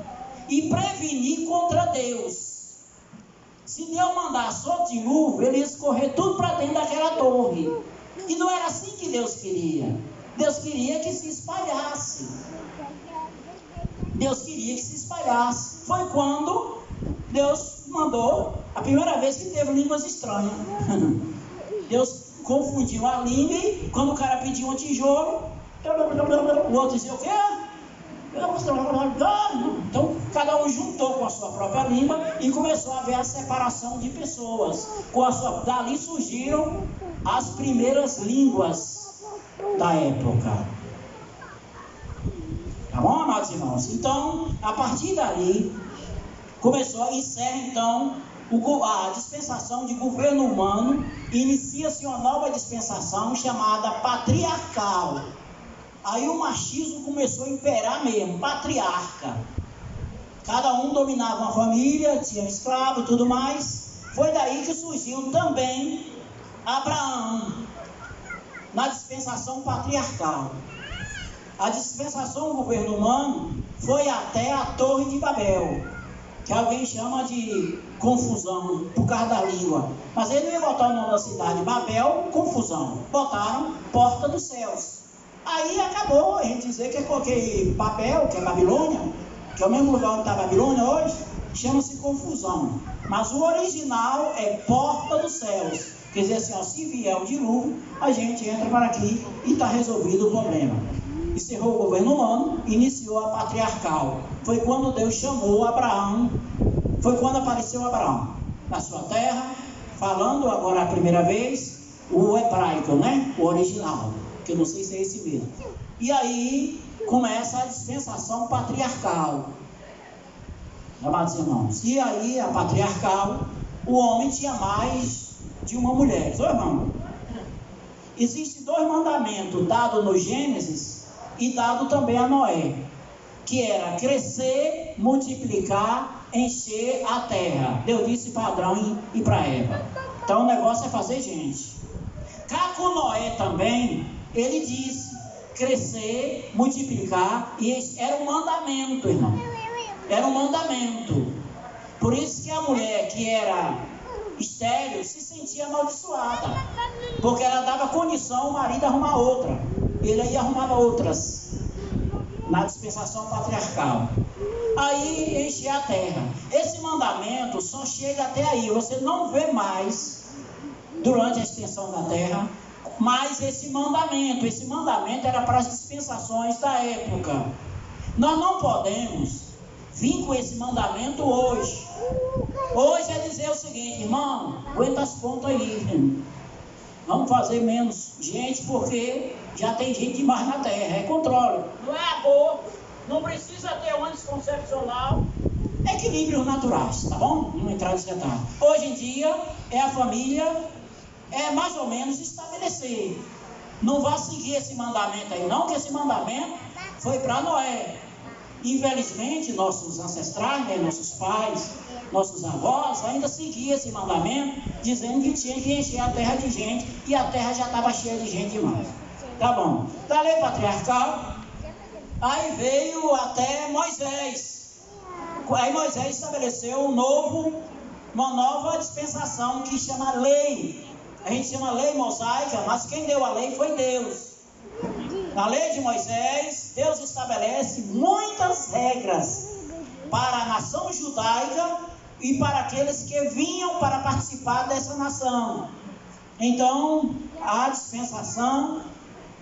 e prevenir contra Deus. Se Deus mandasse outro dilúvio, ele ia escorrer tudo para dentro daquela torre. E não era assim que Deus queria. Deus queria que se espalhasse. Deus queria que se espalhasse. Foi quando Deus mandou, a primeira vez que teve línguas estranhas. Deus confundiu a língua e quando o cara pediu um tijolo, o outro dizia o quê? Então cada um juntou com a sua própria língua e começou a haver a separação de pessoas. Dali surgiram as primeiras línguas da época. Tá bom, amados irmãos? Então, a partir dali, encerra então a dispensação de governo humano, inicia-se uma nova dispensação chamada patriarcal. Aí o machismo começou a imperar mesmo, patriarca. Cada um dominava uma família, tinha escravo e tudo mais. Foi daí que surgiu também Abraão, na dispensação patriarcal. A dispensação do governo humano foi até a Torre de Babel, que alguém chama de confusão, por causa da língua. Mas ele não ia botar o nome da cidade, Babel, confusão. Botaram Porta dos Céus. Aí acabou a gente dizer que Babel, que é Babilônia, que é o mesmo lugar onde está a Babilônia hoje, chama-se confusão. Mas o original é Porta dos Céus. Quer dizer assim, ó, se vier o dilúvio, a gente entra para aqui e está resolvido o problema. Encerrou o governo humano, iniciou a patriarcal. Foi quando Deus chamou Abraão, foi quando apareceu Abraão na sua terra, falando agora a primeira vez o hebraico, né? O original, que eu não sei se é esse mesmo. E aí começa a dispensação patriarcal, amados irmãos. E aí a patriarcal, o homem tinha mais de uma mulher. Ô irmão, existem 2 mandamentos dados no Gênesis e dado também a Noé, que era crescer, multiplicar, encher a terra. Deus disse para Adão e para Eva. Então o negócio é fazer gente. Cá com Noé também, ele disse crescer, multiplicar, e era um mandamento, irmão. Era um mandamento. Por isso que a mulher que era estéril se sentia amaldiçoada, porque ela dava condição ao marido arrumar outra. Ele aí arrumava outras na dispensação patriarcal. Aí encher a terra. Esse mandamento só chega até aí. Você não vê mais durante a extensão da terra mais esse mandamento. Esse mandamento era para as dispensações da época. Nós não podemos vir com esse mandamento hoje. Hoje é dizer o seguinte, irmão, aguenta as pontas aí. Vamos fazer menos gente porque já tem gente demais na terra. É controle. Não é aborto, não precisa ter um anticoncepcional. Equilíbrios naturais, tá bom? Não entrar nesse detalhe. Hoje em dia, é a família, mais ou menos estabelecer. Não vá seguir esse mandamento aí não, que esse mandamento foi para Noé. Infelizmente, nossos ancestrais, né, nossos pais, nossos avós, ainda seguiam esse mandamento, dizendo que tinha que encher a terra de gente, e a terra já estava cheia de gente demais. Tá bom. Da lei patriarcal, aí veio até Moisés. Aí Moisés estabeleceu uma nova dispensação que chama lei. A gente chama lei mosaica, mas quem deu a lei foi Deus. Na lei de Moisés, Deus estabelece muitas regras para a nação judaica e para aqueles que vinham para participar dessa nação. Então, a dispensação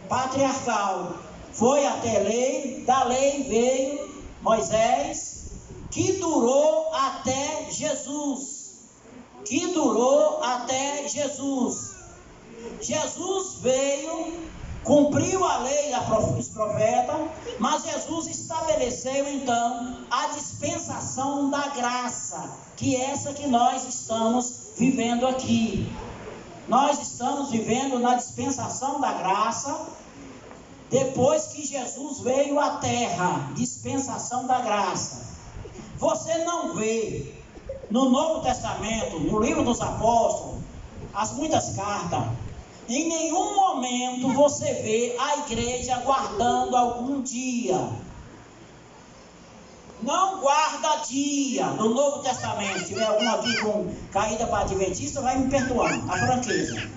patriarcal foi até a lei, da lei veio Moisés, que durou até Jesus. Que durou até Jesus. Jesus veio, cumpriu a lei dos profetas, mas Jesus estabeleceu então a dispensação da graça, que é essa que nós estamos vivendo aqui. Nós estamos vivendo na dispensação da graça, depois que Jesus veio à terra, dispensação da graça. Você não vê no Novo Testamento, no livro dos apóstolos, as muitas cartas, em nenhum momento você vê a igreja guardando algum dia. Não guarda dia no Novo Testamento. Se tiver algum aqui com caída para adventista, vai me perdoando, a franqueza.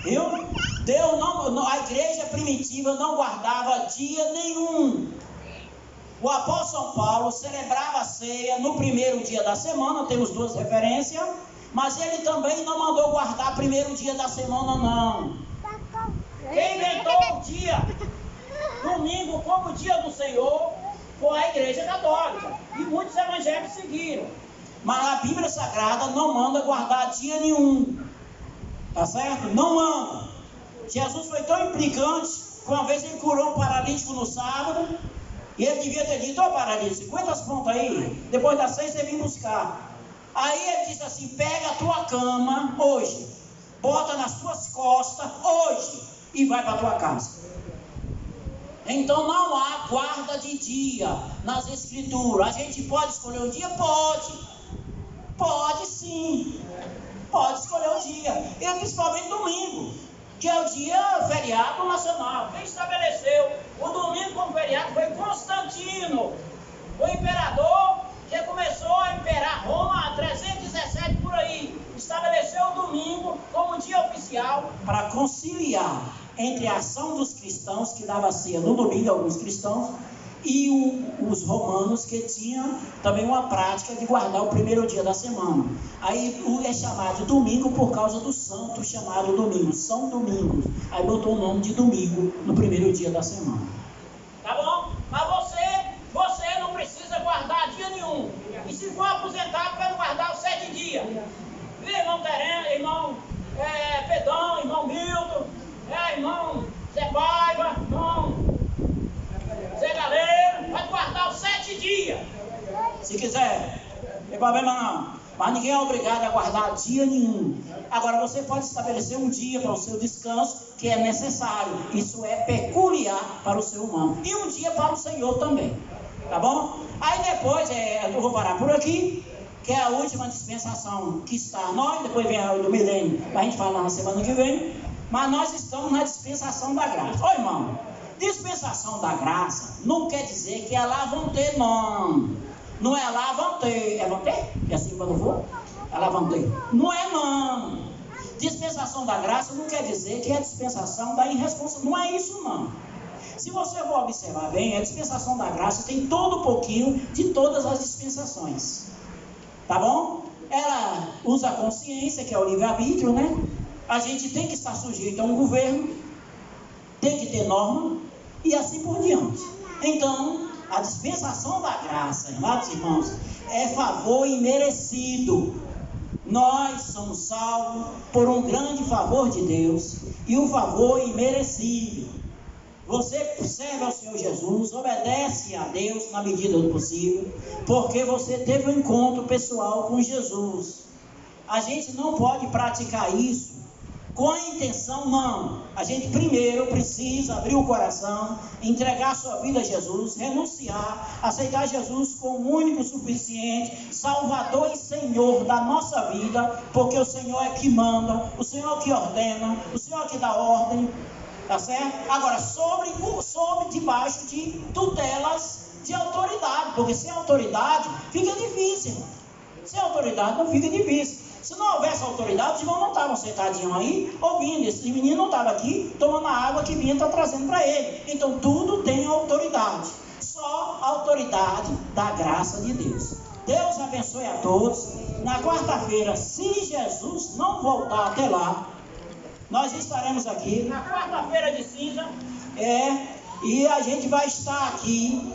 Viu? Deus não, a igreja primitiva não guardava dia nenhum. O apóstolo São Paulo celebrava a ceia no primeiro dia da semana, temos duas referências, mas ele também não mandou guardar primeiro dia da semana, não. Quem inventou o dia domingo como dia do Senhor foi a igreja católica, e muitos evangelhos seguiram. Mas a Bíblia Sagrada não manda guardar dia nenhum, tá certo? Não manda. Jesus foi tão implicante que uma vez ele curou um paralítico no sábado, e ele devia ter dito: ó paralítico, aguenta as pontas aí, depois das 6 você vem buscar. Aí ele disse assim: pega a tua cama hoje, bota nas tuas costas hoje e vai para a tua casa. Então não há guarda de dia nas escrituras. A gente pode escolher um dia? Pode sim, pode escolher um dia, e principalmente domingo, que é o dia feriado nacional. Quem estabeleceu o domingo como feriado foi Constantino, o imperador que começou a imperar Roma há 317 por aí. Estabeleceu o domingo como dia oficial para conciliar entre a ação dos cristãos, que dava ceia no domingo, alguns cristãos, e os romanos, que tinham também uma prática de guardar o primeiro dia da semana. Aí é chamado domingo por causa do santo chamado domingo, São Domingos. Aí botou o nome de domingo no primeiro dia da semana. Tá bom? Mas você não precisa guardar dia nenhum. E se for aposentado, vai guardar os 7 dias. Viu, irmão Tereno, irmão Pedão, irmão Milton, irmão Zé Paiva, irmão Zé Galera, vai guardar os 7 dias. Se quiser, não tem problema não. Mas ninguém é obrigado a guardar dia nenhum. Agora você pode estabelecer um dia para o seu descanso que é necessário. Isso é peculiar para o ser humano. E um dia para o Senhor também. Tá bom? Aí depois, eu vou parar por aqui, que é a última dispensação que está nós, depois vem a do milênio, a gente fala na semana que vem. Mas nós estamos na dispensação da graça. Ô irmão, dispensação da graça não quer dizer que é lá vão ter, não. Não é lá vão ter. É vão ter? É assim quando for? É lá vão ter. Não é não. Dispensação da graça não quer dizer que é dispensação da irresponsabilidade. Não é isso não. Se você for observar bem, a dispensação da graça tem todo um pouquinho de todas as dispensações. Tá bom? Ela usa a consciência, que é o livre-arbítrio, né? A gente tem que estar sujeito a um governo, tem que ter norma, e assim por diante. Então, a dispensação da graça, amados irmãos, é favor imerecido. Nós somos salvos por um grande favor de Deus, e o favor imerecido. Você serve ao Senhor Jesus, obedece a Deus na medida do possível, porque você teve um encontro pessoal com Jesus. A gente não pode praticar isso com a intenção, não. A gente primeiro precisa abrir o coração, entregar a sua vida a Jesus, renunciar, aceitar Jesus como único, suficiente, Salvador e Senhor da nossa vida, porque o Senhor é que manda, o Senhor que ordena, o Senhor que dá ordem, tá certo? Agora, sobre debaixo de tutelas de autoridade, porque sem autoridade fica difícil. Sem autoridade não fica difícil. Se não houvesse autoridade, os irmãos não estavam sentadinhos aí, ouvindo. Esse menino não estava aqui, tomando a água que vinha, está trazendo para ele. Então, tudo tem autoridade. Só a autoridade da graça de Deus. Deus abençoe a todos. Na quarta-feira, se Jesus não voltar até lá, nós estaremos aqui. Na quarta-feira de cinza, E a gente vai estar aqui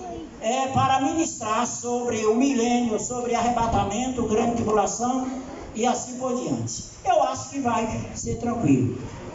para ministrar sobre o milênio, sobre arrebatamento, grande tribulação e assim por diante. Eu acho que vai ser tranquilo.